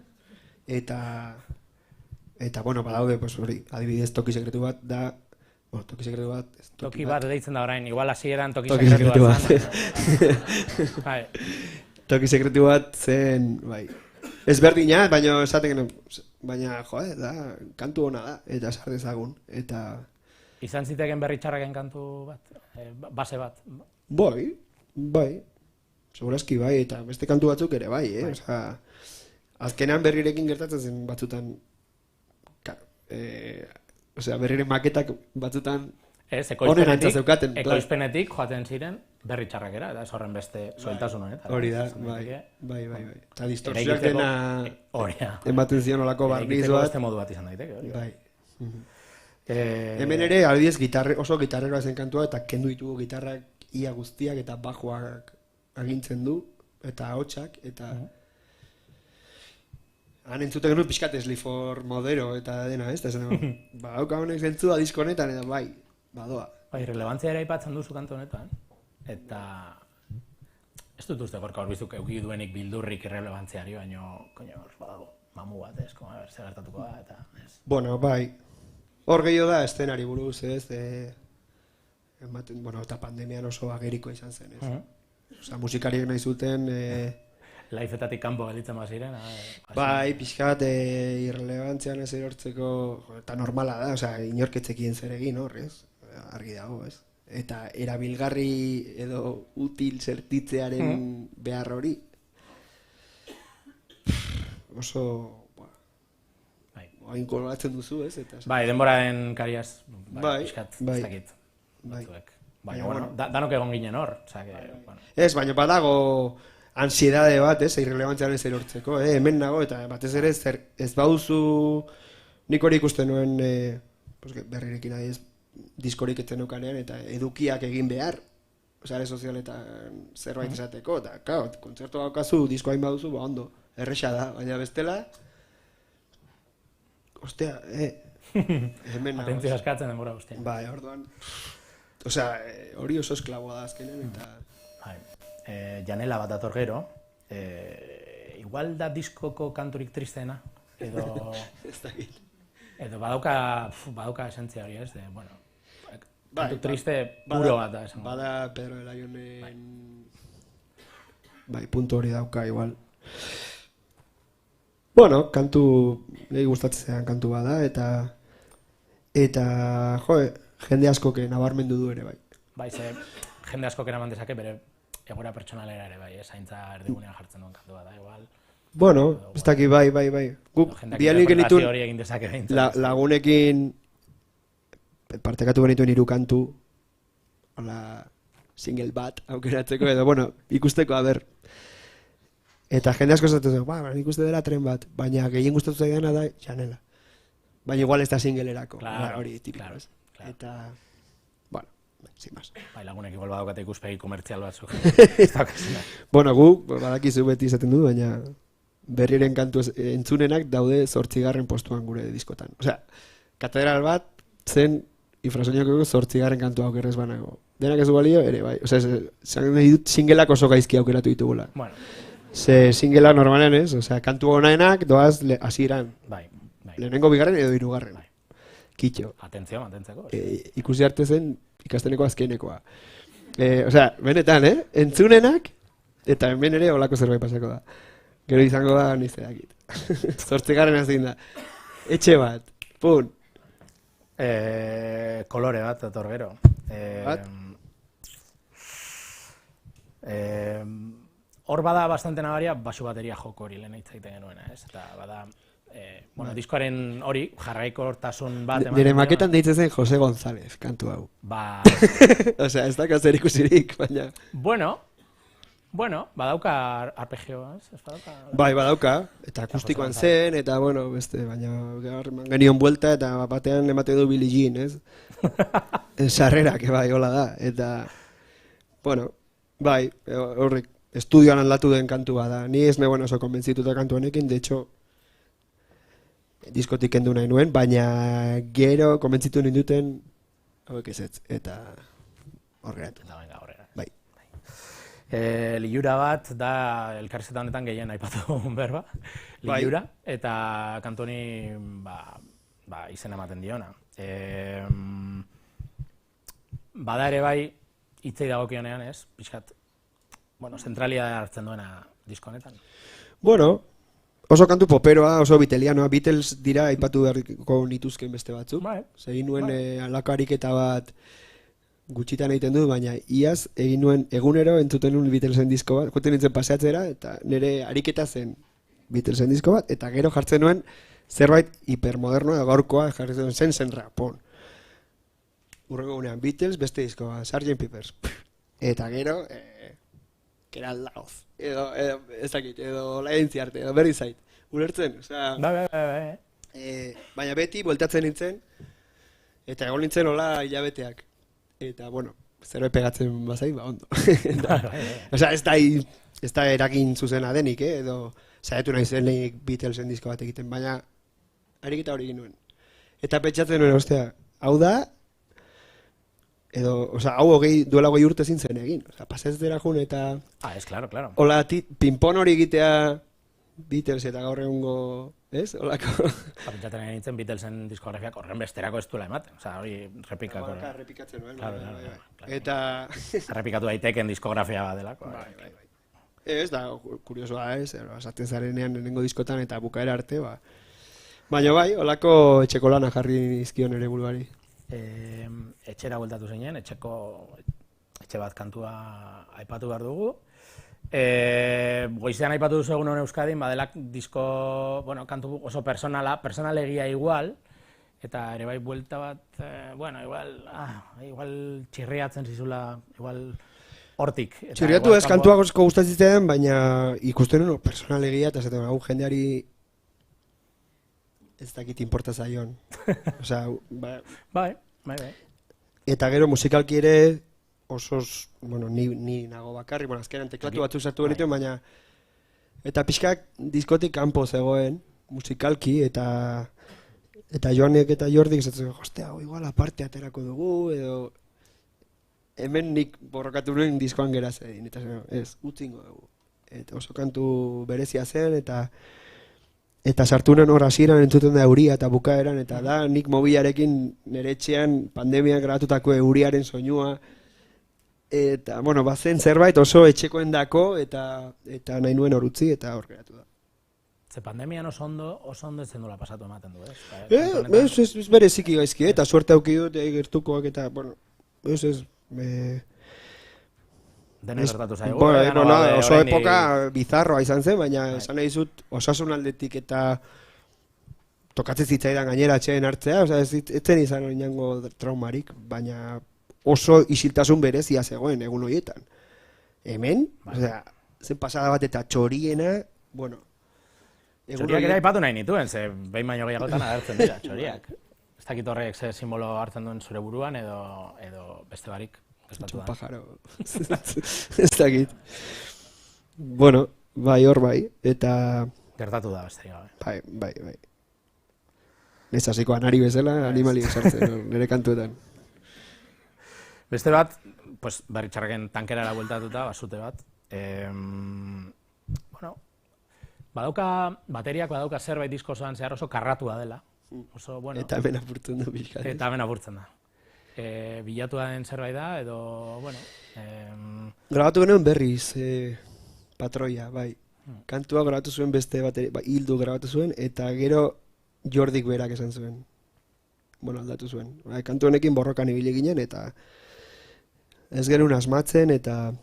Eta bueno, badaude, pues hori, adibidez Toki Sekretu bat da, bueno, Toki Sekretu bat... Toki bat deitzen da orain, igual hasieran Toki Sekretu bat. Bai. Toki Sekretu bat zen, bai, ez berdina, baina esaten, baina, joe, da, kantu hona da, eta sar dezagun, eta... Izan ziteken berri txarraken kantu bat, base bat. Bai, segurazki bai, eta beste kantu batzuk ere bai, Osea, azkenean berrirekin gertatzen zen batzutan, osea, berriren maketak batzutan honen antza zeukaten. Ekoizpenetik joaten ziren berri txarrakera, eta ez horren beste soiltasun honetan. Hori da, bai. Eta distorsioak dena ematen zion olako barniz bat. Beste modu bat izan daiteke, hori. Bai. Hemen ere, aldiz, oso gitarreroa zen kantua, eta kendu ditugu gitarrak ia guztiak eta bajoak agintzen du, eta ahotsak, eta... Han entzuten genuen pixkat Slifor Modero eta dena, ez? Ba, hauka honek zentzua disko honetan, eta bai, badoa. Bai, relevantzia ere aipatzen duzu kantu honetan, eta... Ez dut uste gorka horbizuk euki duenik bildurrik irrelevantziari, baina, koño, badago, mamu bat, ez, zer gertatuko da, eta... Bueno, bai, hor gehiago da eszenari buruz, ez? Bueno, eta pandemian oso ageriko izan zen, ez? Osa, musikariek nahi zuten... Laifetatik kanpo gelditzen baziren. Bai, pixkat irrelevantzian ez erortzeko, eta normala da, osea, inorketzekien zer egin horrez, argi dago, ez? Eta erabilgarri edo util zertitzearen behar hori. Oso, hain koloratzen duzu, ez? Bai, denboraren kariaz, pixkat, ez dakit. Baina, bueno, danok egon ginen hor. Ez, baina badago... ansiedade bat, irrelevantziaren zer hortzeko, hemen nago, eta batez ere ez bauzu nik hori ikusten nuen berrirekin adiz diskorik etzen nukanean, eta edukiak egin behar, sare sozialetan zerbait esateko, eta, kao, kontzertu daukazu, disko hain baduzu, ba, ondo, erresa da, baina bestela, ostea, hemen nago. Atentzio askatzen denbora guztien. Bai, orduan, osea, hori oso esklaboa da azkenen, eta... Janela bat dator gero, igual da diskoko kanturik tristeena, edo... edo badauka esentzia hori, ez? Bueno, kantu triste puro bat da, esan. Bada Pedro de Laionen... Bai, puntu hori dauka, igual. Bueno, kantu... Nei gustatzean kantu bada, eta... Jo, jende askoke nabarmendu du ere, bai. Bai, ze jende askoke eraman dezake, bere... Egora pertsonalera ere bai, zaintza erdigunean jartzen duen kantua da, igual. Bueno, ez daki bai. Guk bialik genituen lagunekin partekatu genituen 3 kantu, hola, single bat aukeratzeko, edo, bueno, ikusteko, a ber. Eta jende asko zaten zen, nik uste dela tren bat, baina gehien gustatu zaidana da Janela. Baina igual ez da singlerako, hori tipiko, ez? Eta... sin más. Bai, lagunek igual badaukate ikuspegi komertzial batzuk. Bueno, gu, badakizu beti izaten du, baina berriren kantu entzunenak daude 8. postuan gure diskotan. Osea, katedral bat zen infrasoinoko 8. kantu aukerrez banago. Denak ez balio, ere, bai. Osea, nahi dut singelak oso gaizki aukeratu ditugula. Bueno. Ze singela normalen ez, osea, kantu honaenak doaz hasieran. Bai. Lehenengo 2. edo 3. Bai. Kitxo. Atentzio, mantentzeko. Ikusi arte zen ikasteneko azkenekoa. Osea, benetan, entzunenak, eta hemen ere olako zerbait pasako da. Gero izango da, nizte dakit. 8. azin da. Etxe bat, pun. Kolore bat, dator gero. Bat? Hor bada bastante nabaria, basu bateria joko hori lehen egiten genuena, ez? Eta bada... Bueno, diskoaren hori, jarraikortasun bat... Nire maketan deitzen zen Jose González, kantu hau. Ba... Osea, ez da zer ikusirik, baina... Bueno, badauka arpegio, ez? Bai, badauka, eta akustikoan zen, eta, bueno, beste, baina genion buelta, eta batean emate du Billie Jean, ez? Sarrera, que bai, hola da, eta... Bueno, bai, horrek, estudioan aldatu den kantua da. Ni ez neuen oso konbentzituta kantu honekin, de hecho, diskotik kendu nahi nuen, baina gero konbentzitu ninduten, hauek ez, eta horreatu. Eta venga, horrela. Bai. Lilura bat da elkarrizketa honetan gehien aipatu berba, lilura, eta kantu honi izen ematen diona. Bada ere bai, hitzei dagokionean ez, pixkat, zentralia hartzen duena disko honetan. Bueno, oso kantu poperoa, oso Beatlesianoa, Beatles dira aipatu beharriko nituzken beste batzuk. Egin nuen halako ariketa bat gutxitan egiten dut, baina iaz egin nuen egunero entzuten nuen Beatlesen disko bat, joten nintzen paseatzera, eta nire ariketa zen Beatlesen disko bat, eta gero jartzen nuen zerbait hipermodernoa, gaurkoa jartzen nuen zen rapon. Urrengo gunean Beatles, beste disko bat, Sgt. Pepper's. Eta gero, Kera Lauz, edo ez dakit, edo Laentziarte, edo berri zait. Ulertzen, osea... Baina beti, bueltatzen nintzen, eta egon nintzen hola hilabeteak. Eta, bueno, zerbait pegatzen bazai, ondo. Osea, ez da eragin zuzena denik, edo saiatu nahi zenik Beatlesen disko bat egiten, baina ariketa hori egin nuen. Eta pentsatzen nuen, ostea, hau da, edo, osea, hau duela 20 urte zintzen egin. Osea, pasez dira jun eta... Ez, claro. Hola, pinpon hori egitea Beatles eta gaur egungo, ez? Holako... Pentsatzen egin nintzen Beatlesen diskografiak horren besterako ez duela ematen. Osea, hori repikako. Repikatzen nuen. Eta... Repikatu daiteken diskografia bat delako. Bai. Ez da, kuriosoa ez, esaten zarenean lehenengo diskotan eta bukaera arte, baina bai, holako etxeko lana jarri izkion ere buruari. Etxera bueltatu zeinen, etxe bat kantua aipatu behar dugu. Goizean aipatu duzu egun honen Euskadin, badelak disko, kantu oso personalegia igual, eta ere bai buelta bat, igual txirriatzen zizula, igual hortik. Txirriatu ez kantua gozko gustatzen, baina ikusten nuen personalegia, eta zaten hau jendeari ez dakit inporta zaion. Osea, bai. Eta gero musikalki ere osos, ni nago bakarri, azkenan teklatu batzuk sartu genituen, baina eta pixkak diskotik kanpo zegoen musikalki, eta Joanek eta Jordik zaten, hostia, igual aparte aterako dugu, edo hemen nik borrokatu nuen diskoan geraz egin, eta ez, utzingo dugu. Eta oso kantu berezia zen, eta sartunan hor hasieran entzuten da euria eta bukaeran, eta da nik mobilarekin nire etxean pandemiak grabatutako euriaren soinua, eta, bazen zerbait oso etxekoen dako, eta nahi nuen hor utzi, eta hor geratu da. Ze pandemian oso ondo ez zendola pasatu ematen du, ez? Ez bereziki gaizki, eta suerte auki dut, gertukoak, eta, ez... Dene gertatu zaigu. Oso epoka bizarroa izan zen, baina esan nahi dizut osasun aldetik eta tokatzen zitzaidan gainera atxeen hartzea, ez zen izan oinango traumarik, baina oso isiltasun berezia zegoen egun horietan. Hemen, zen pasada bat eta txoriena, txoriak ere aipatu nahi nituen, ze behin baino gehiagotan agertzen dira txoriak. Ez dakit horrek ze simbolo hartzen duen zure buruan edo beste barik. Un pájaro. Ez dakit. Bai, hor bai, eta... Gertatu da, besterik gabe. Bai. Nezaziko anari bezala, animali esartzen, nire kantuetan. Beste bat, berritxarraken tankerara bueltatuta, basute bat. Bateriak badauka zerbait disko osoan zehar oso karratua dela. Eta hemen apurtzen du pixkat. Eta hemen apurtzen da. Bilatu den zerbait da, edo, Grabatu genuen berriz, patroia, bai. Kantua grabatu zuen beste bateria, hildu grabatu zuen, eta gero Jordik berak esan zuen. Aldatu zuen. Kantu honekin borrokan ibili ginen, eta ez genuen asmatzen, eta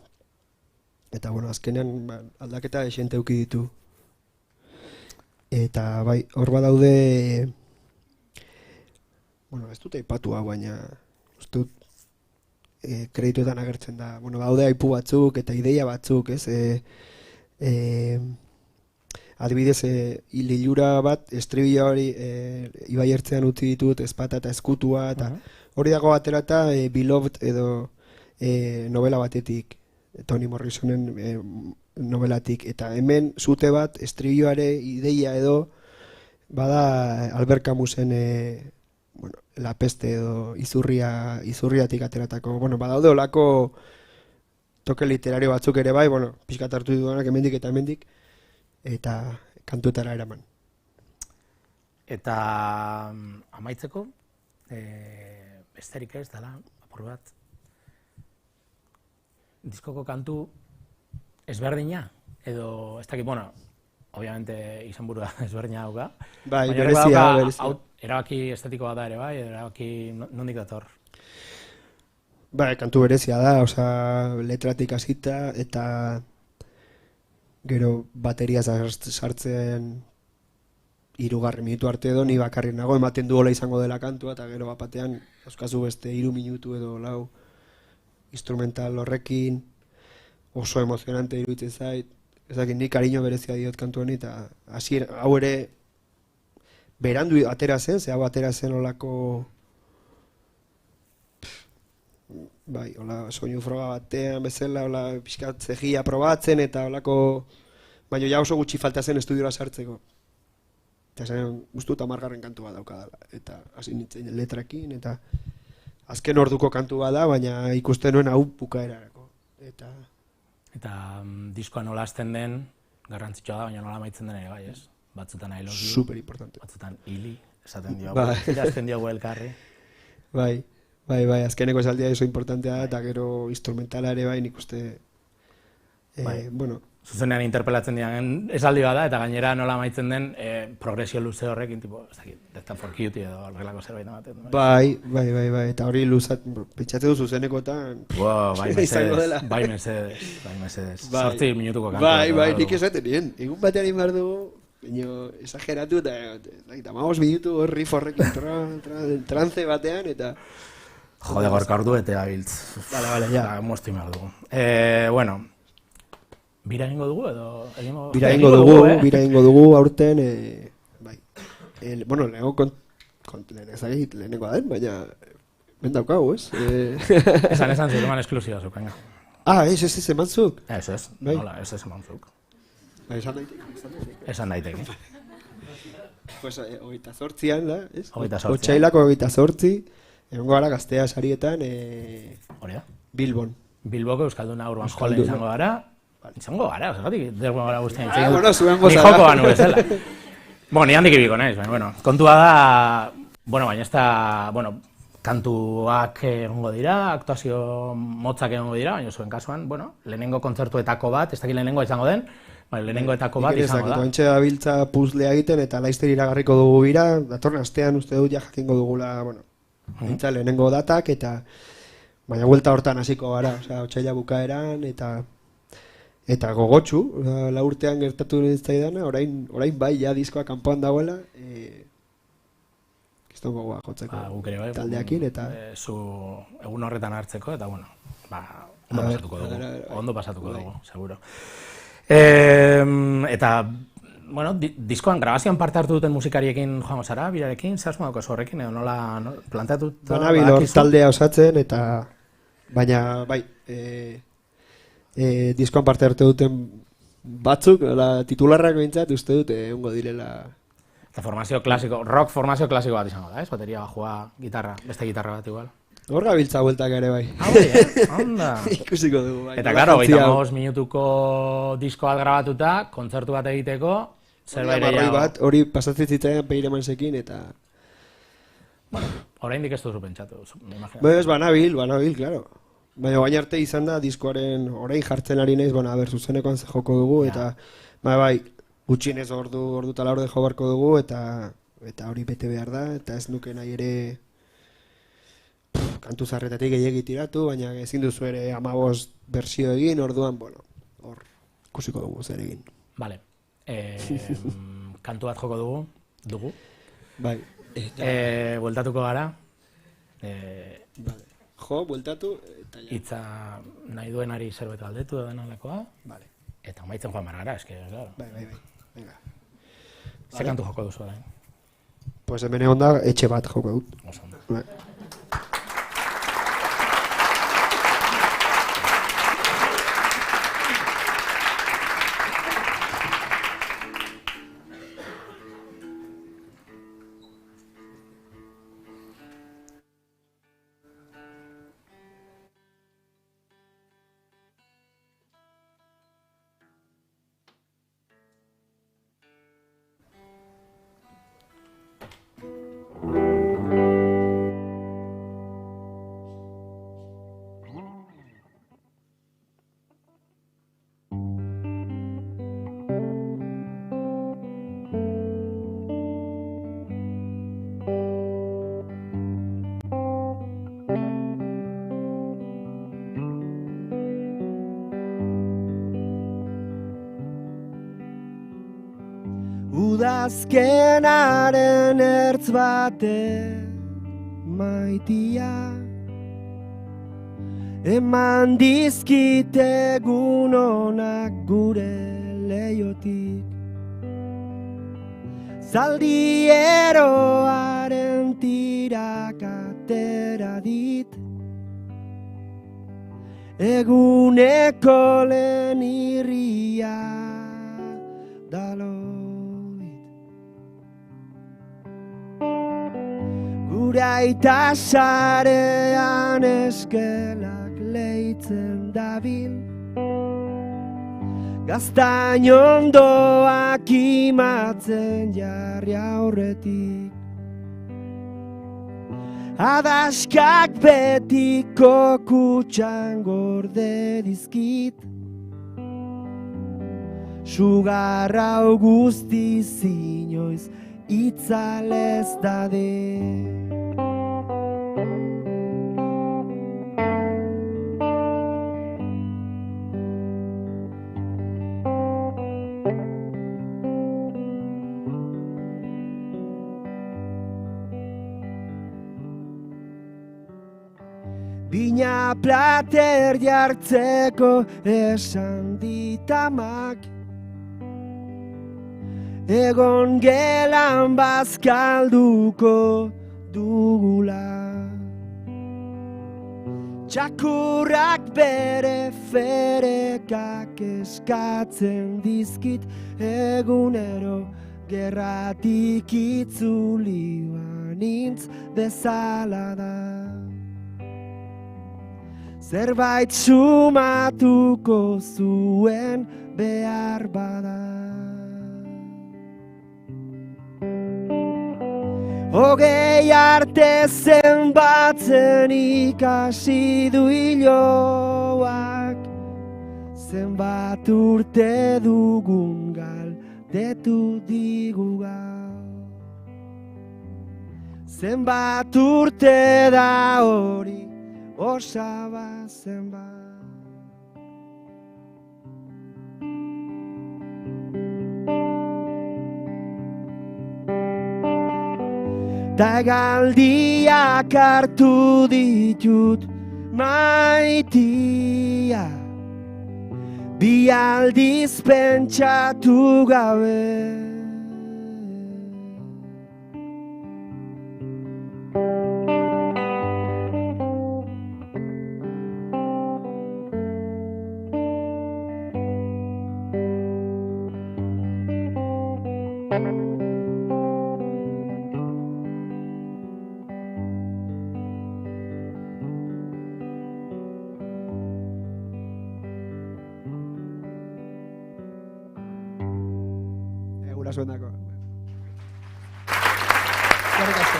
azkenean aldaketa esente euki ditu. Eta, bai, hor badaude, ez dute aipatua, baina... Ustut, kredituetan agertzen da. Daude aipu batzuk eta ideia batzuk, ez? Adibidez, lilura bat, estribila hori Ibai Ertzean utzi ditut, ezpata eta eskutua, eta hori dago aterata Beloved edo novela batetik. Toni Morrisonen novelatik, eta hemen zute bat, estribilloare ideia edo, bada Albert Camusen La Peste edo izurriatik ateratako, badaude olako toke literario batzuk ere bai, pixkat hartu dudanak hemendik eta hemendik, eta kantuetara eraman. Eta amaitzeko, besterik ez dela, apur bat, diskoko kantu ezberdina, edo, ez dakit, obviamente izenburua ezberdina dauka. Bai, berezia. Erabaki estetikoa da ere bai, erabaki nondik dator? Bai, kantu berezia da, letratik hasita eta gero bateria sartzen 3 minutu arte edo, ni bakarrik nago, ematen duola izango dela kantua, eta gero batean, euskazu beste 3 minutu edo 4 instrumental horrekin, oso emozionante iruditzen zait. Ezakit, nik kariño berezia diot kantu honi, eta hau ere berandu atera zen, hau atera zen olako soinu froga batean bezala, pixkat zegia probatzen, eta olako, baina ja oso gutxi falta zen estudiora sartzeko. Eta zen, guztut 10. kantua daukadala, eta hasi nintzen letrakin, eta azken orduko kantua da, baina ikusten nuen hau bukaerarako. Eta diskoa nola hasten den, garrantzitsua da, baina nola amaitzen den ere bai, ez? Batzutan I love you, super importante. Batzutan hili, esaten diogu elkarri. Bai, azkeneko esaldia oso importantea da, eta gero instrumentala ere bai, nik uste, zuzenean interpelatzen dian esaldi bada, eta gainera nola amaitzen den progresio luze horrekin, tipo, ez dakit, Death for Cutie edo horrelako zerbait ematen. Bai, eta hori luzat, pentsatzen du zuzenekotan, bai mesedes, 8 minutuko kantua. Bai, nik esaten nien, egun batean inbar dugu, exageratu eta 15 minutu riff horrekin trance batean, eta... Jode gorka ordu eta gabiltz. Bale, ja. Moztu imar dugu. Bira egingo dugu edo? Bira egingo dugu aurten, bai. Lehenengo den, baina ben daukagu, ez? Esan zuk, eman esklusioa zuk, venga. Ez eman zuk? Ez, nola, ez eman zuk. Esan daiteke. Pues 28an da, ez? 28. Otsailako 28, egongo gara Gaztea sarietan, Bilbon. Bilboko Euskalduna Urban Hallen izango gara. Izango gara, zergatik derbo gara guztien. Zuen gozara. Ni joko banu bezala. Ni handik ibiko naiz, baina, kontua da, baina ez da, kantuak egongo dira, aktuazio motzak egongo dira, baina zuen kasuan, lehenengo kontzertuetako bat, ez dakit lehenengo izango den, lehenengoetako bat izango da. Ointxe da biltza puzlea egiten eta laizter iragarriko dugu bira, datorren astean uste dut ja jakingo dugula, bintza lehenengo datak, eta baina huelta hortan hasiko gara, otsaila bukaeran, eta gogotsu, la urtean gertatu nintzaidana, orain bai, ja diskoa kanpoan dagoela, kiston gogoa jotzeko taldeakin, eta... Zu egun horretan hartzeko, eta ondo pasatuko dugu, seguro. Eta, diskoan, grabazioan parte hartu duten musikariekin joango zara, birarekin, zer asmo daukazu horrekin, edo nola planteatu? Banabil hor taldea osatzen, eta baina, bai, diskoan parte hartu duten batzuk, titularrak behintzat, uste dut, egongo direla... Eta formazio klasiko, rock formazio klasiko bat izango da, ez? Bateria, bajua, gitarra, beste gitarra bat igual. Hor gabiltza bueltak ere bai. Onda. Ikusiko dugu bai. Eta klaro, 25 minutuko disko bat grabatuta, kontzertu bat egiteko, zerbait gehiago. Hori pasatzen zitzaidan Peiremansekin eta... Oraindik ez duzu pentsatu, me imagino. Ez banabil, klaro. Baina baina arte izan da, diskoaren orain jartzen ari naiz, zuzenekoan ze joko dugu, eta bai, gutxienez ordu tala orde jo barko dugu, eta hori bete behar da, eta ez nuke nahi ere kantu zarretatik gehiagit tiratu, baina ezin duzu ere 15 bersio egin, orduan, hor ikusiko dugu zer egin. Vale. Kantu bat joko dugu. Bai. Bueltatuko gara. Vale. Jo, bueltatu. Itza nahi duenari zerbait galdetu edo denalakoa. Vale. Eta amaitzen joan gara, eske, claro. Bai. Venga. Ze kantu joko duzu orain? Pues hemen egon da etxe bat joko dut. Oso ondo. Bai. Udazkenaren ertz bate maitia eman dizkit egun onak gure leiotik. Zaldieroaren tirak atera dit eguneko lehen irria daloit. Gure aita sarean eskelak leitzen dabil, gaztain ondoak imatzen jarri aurretik. Adaskak betiko kutxan gorde dizkit, sugarrau guztiz inoiz itzalez dade. Bina plater jartzeko esan ditamak, egon gelan bazkalduko dugula. Txakurrak bere ferekak eskatzen dizkit egunero, gerratik itzuli banintz bezala da. Zerbait sumatuko zuen behar bada. Hogei arte zenbatzen ikasi du iloak, zenbat urte dugun galdetu digu gaur. Zenbat urte da hori, osaba zenbat. Ta galdiak hartu ditut maitia, bi aldiz pentsatu gabe. Gurasoenako. Eskerrik asko.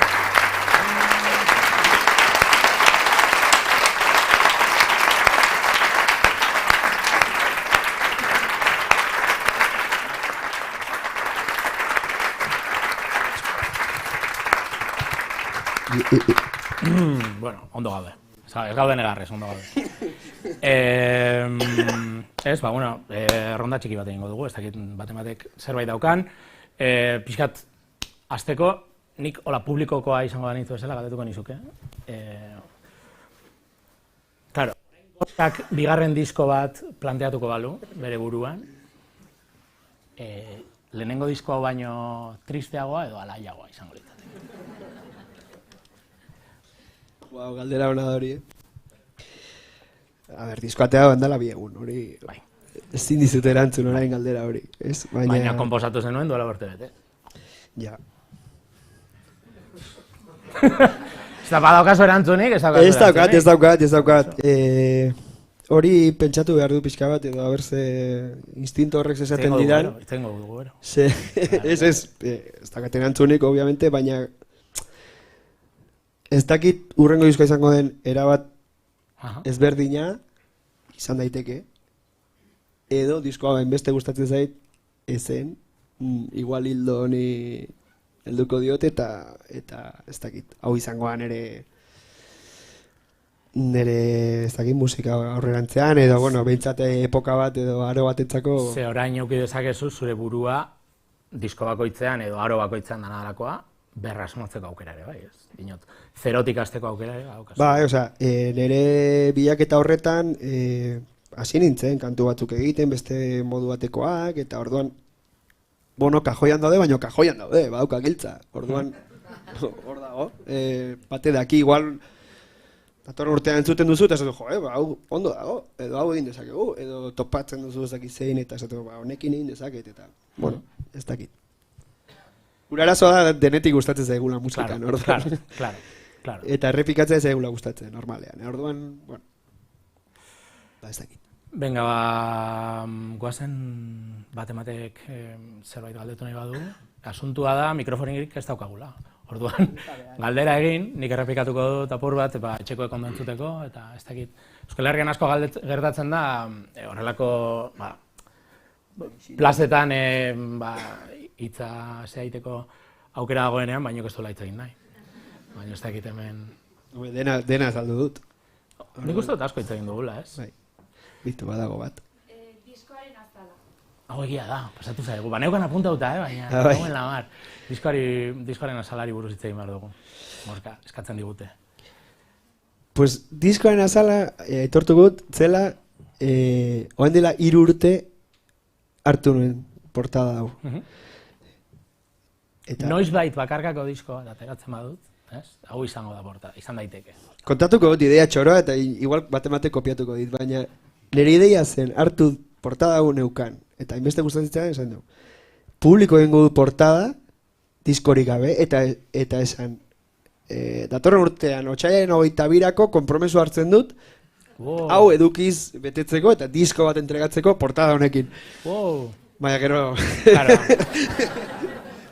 Bueno, ondo gaude. Ez gaude negarrez, ondo gaude. Ez, bueno, ronda txiki bat egingo dugu, ez dakit batek zerbait daukan. Pixkat, azteko, nik hola publikokoa izango da nintu bezala, galdetuko nizuke. Claro, gotak bigarren disko bat planteatuko balu, bere buruan. Lehenengo diskoa baino tristeagoa edo alaiagoa izango litzateke. Wow, galdera hona da hori, A ber, diskoatea bandala bi egun, hori... Bai. Ezin dizut erantzun orain galdera hori, ez? Baina konposatu zenuen duela urte bete. Ja. Ez da badaukazu erantzunik, ez daukat. Hori pentsatu behar du pixka bat, edo haberze instinto horrek esaten didan. Tengo dugu, bero. Ez daukat erantzunik, obviamente, baina ez dakit urrengo diskoa izango den erabat ezberdina izan daiteke, edo diskoa beste gustatzen zait, ezen, igual hildo honi helduko diot eta ez dakit, hau izangoan nere ez dakit musika aurrerantzean, edo, bueno, behintzate epoka bat edo aro batetzako... Ze orain euki dezakezu zure burua disko bakoitzean edo aro bakoitzean danalakoa, berra asmatzeko aukera ere, bai, ez? Dinot, zerotik hasteko aukera ere, daukazu. Bai, nire bilaketa horretan, hasi nintzen, kantu batzuk egiten, beste modu batekoak, eta orduan, kajoian daude, baina kajoian daude, badauka giltza. Orduan, hor dago, bate daki, igual, datorren urtean entzuten duzu, eta esatu, hau ondo dago, edo hau egin dezakegu, edo topatzen duzu ezakit zein, eta esatu, honekin egin dezaket, eta, bueno, ez dakit. Gura arazoa da denetik gustatzen zaigula musikan, orduan. Claro. Eta errepikatzea zaigula gustatzen, normalean. Orduan, bueno, ez dakit. Venga, goazen batematek zerbait galdetu nahi badu. Asuntua da, mikrofonik ez daukagula. Orduan, galdera egin, nik errepikatuko dut apur bat, etxekoek ondo entzuteko, eta ez dakit. Euskal Herrian asko gertatzen da, horrelako, plazetan, hitza zeaiteko aukera dagoenean, baino ez duela hitz egin nahi. Baina ez dakit hemen... Dena azaldu dut. Nik uste dut asko hitz egin dugula, ez? Bai, bitu badago bat. Diskoaren azala. Hau egia da, pasatu zaigu. Neukan apuntauta, baina hauen lamar. Diskoaren azalari buruz hitz egin behar dugu. Morka, eskatzen digute. Pues diskoaren azala, etortu gut, zela, oen dela 3 urte hartu nuen portada hau. Noiz bait bakarkako diskoa, ateratzen badut, hau izango da portada, izan daiteke. Kontatuko dut idea txoroa, eta igual batemate kopiatuko dit, baina nire ideia zen hartu portada hau neukan, eta inbeste gustatzen esan du. Publiko egingo du portada, diskorik gabe, eta esan, datorren urtean, otsailaren 22ko konpromesu hartzen dut, hau edukiz betetzeko eta disko bat entregatzeko portada honekin. Baina gero...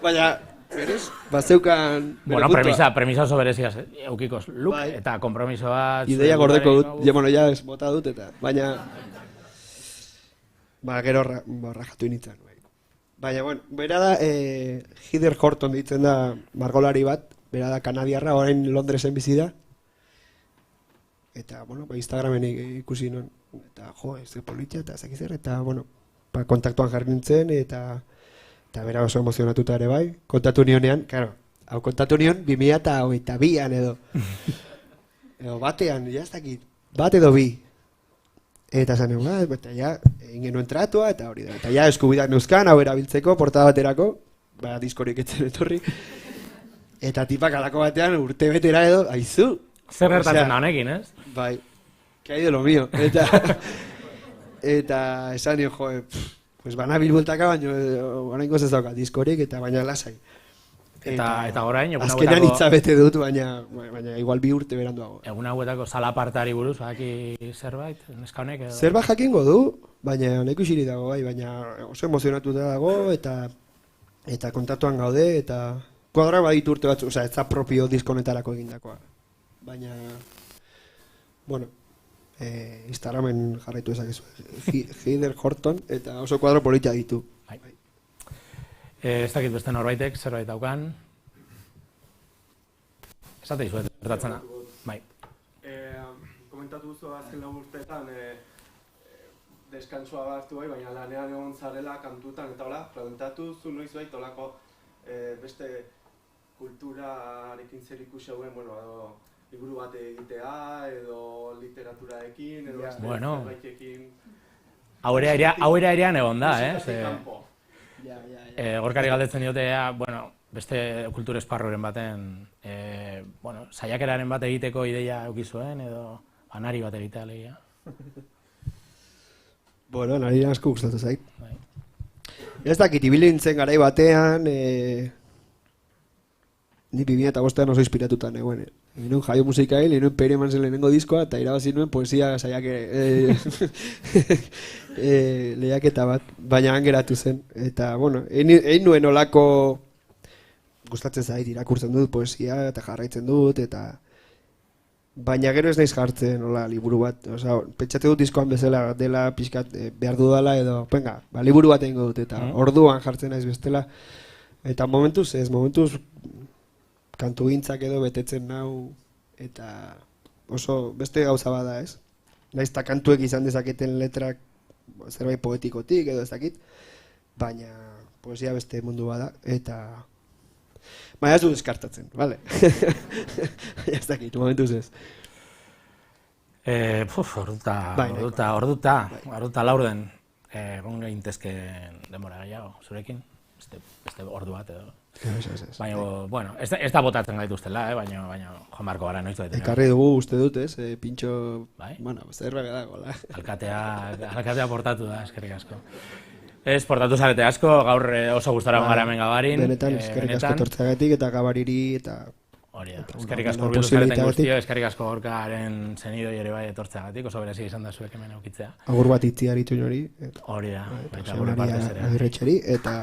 Baina, berez, bazeukan... Bueno, premisa oso bereziaz, eukikoz luk, eta kompromiso bat... Ideia gordeko dut, ja bota dut, eta... Baina... gero rajatu initzen. Baina, bueno, bera da, Heather Horton ditzen da margolari bat, bera da kanadiarra, orain Londresen bizi da. Eta, bueno, Instagramen ikusi nuen, eta ez politia, eta zakizer, eta, bueno, kontaktuan jarri nintzen, eta bera oso emozionatuta ere bai, kontatu nionean, hau kontatu nion 2022an edo batean, ez dakit, bat edo bi. Eta esan nuen, eta ja, egin genuen tratua, eta hori da, eta ja eskubidak neuzkan, hau erabiltzeko, portada baterako, diskorik etzen etorri, eta tipak alako batean urte betera edo, aizu. Zer gertatzen da honekin, ez? Bai, que hay de lo mío, eta esan nio, pues banabil bueltaka, baina oraingoz ez dauka diskorik, eta baina lasai. Eta orain, egun hauetako... Azkenean itzabete dut, baina igual 2 urte beranduago. Egun hauetako salapartari buruz, badaki zerbait, neska honek edo... Zerbait jakingo du, baina neko isiri dago, baina oso emozionatuta dago, eta kontatuan gaude, eta... Kuadra baditu urte batzu, ez da propio diskonetarako egindakoa. Baina... Bueno... Instagramen jarraitu ezakezu, Heather Horton, eta oso kuadro politia ditu. Ez dakit beste norbaitek, zerbait daukan. Esate izuet, gertatzen da. Bai. Komentatu duzu azken 4 urteetan deskansoa hartu bai, baina lanean egon zarela kantutan, eta hola, preguntatu zu noiz bait olako beste kulturarekin zer ikusi hauen, bueno, liburu bat egitea, edo literaturaekin, edo zerbaitekin... Hauera airean egon da, Gorkari galdetzen diotea, bueno, beste kultur esparruren baten, saiakeraren bat egiteko ideia eukizuen, edo anari bat egitea legia. Bueno, anari asko gustatu zait. Ez dakit, ibili nintzen garai batean, ni 2005an oso inspiratuta negoen. Nuen jaio musikail, nuen Peire Mansen lehenengo diskoa, eta irabazi nuen poesia lehiaketa bat, baina geratu zen. Eta, bueno, egin nuen olako gustatzen zait, irakurtzen dut poesia, eta jarraitzen dut, eta... Baina gero ez naiz jartzen, hola, liburu bat. Osa, pentsate dut diskoan bezala dela pixkat behar dudala, edo, venga, liburu bat egingo dut, eta orduan jartzen naiz bestela. Eta momentuz kantu gintzak edo betetzen nau, eta oso beste gauza bada, ez? Naiz eta kantuek izan dezaketen letrak zerbait poetikotik edo ez dakit, baina poesia beste mundu bada, eta... Baina ez du deskartatzen, bale? Ez dakit, momentuz ez. Orduta laurden, egon gehintezken denbora gehiago, zurekin, beste ordu bat edo. Baina, bueno, ez da botatzen gaituztela, baina joan barko gara noiz daiteke. Ekarri dugu uste dut, ez, pintxo, bueno, zerra dago, la. Alkatea portatu da, eskerrik asko. Ez, portatu zarete asko, gaur oso gustora gara hemen Gabarin. Benetan, eskerrik asko tortzagatik eta Gabariri eta... Hori da, eskerrik asko urbildu zareten guztio, eskerrik asko Gorkaren zenidoi ere bai etortzagatik, oso berezi izan da zuek hemen eukitzea. Agur bat itzi haritun hori. Hori da, eta gure partez ere. Agirretxeri, eta...